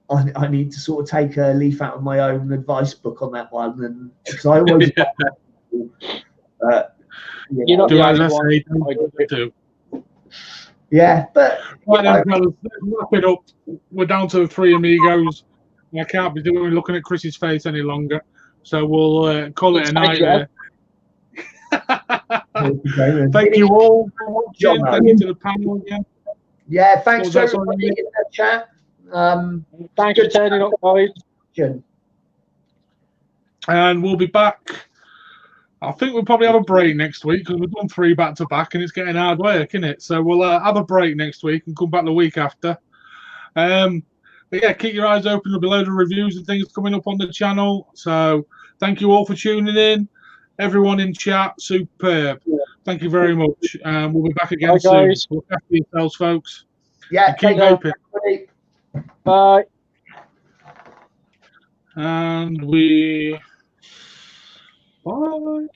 I need to sort of take a leaf out of my own advice book on that one, and because I always you're not the only one. Yeah, but right then, fellas, let's wrap it up. We're down to the 3 amigos. I can't be looking at Chris's face any longer, so we'll call it a night there. Thank you all for watching. Thank you to the panel again. Yeah, thanks to everybody in the chat. Thanks for turning up, guys. And we'll be back. I think we'll probably have a break next week because we've done 3 back to back and it's getting hard work, isn't it? So we'll have a break next week and come back the week after. But yeah, keep your eyes open. There'll be loads of reviews and things coming up on the channel. So thank you all for tuning in. Everyone in chat, superb. Thank you very much. We'll be back again soon. Look after yourselves, folks. Yeah, and keep vaping. Bye. And bye.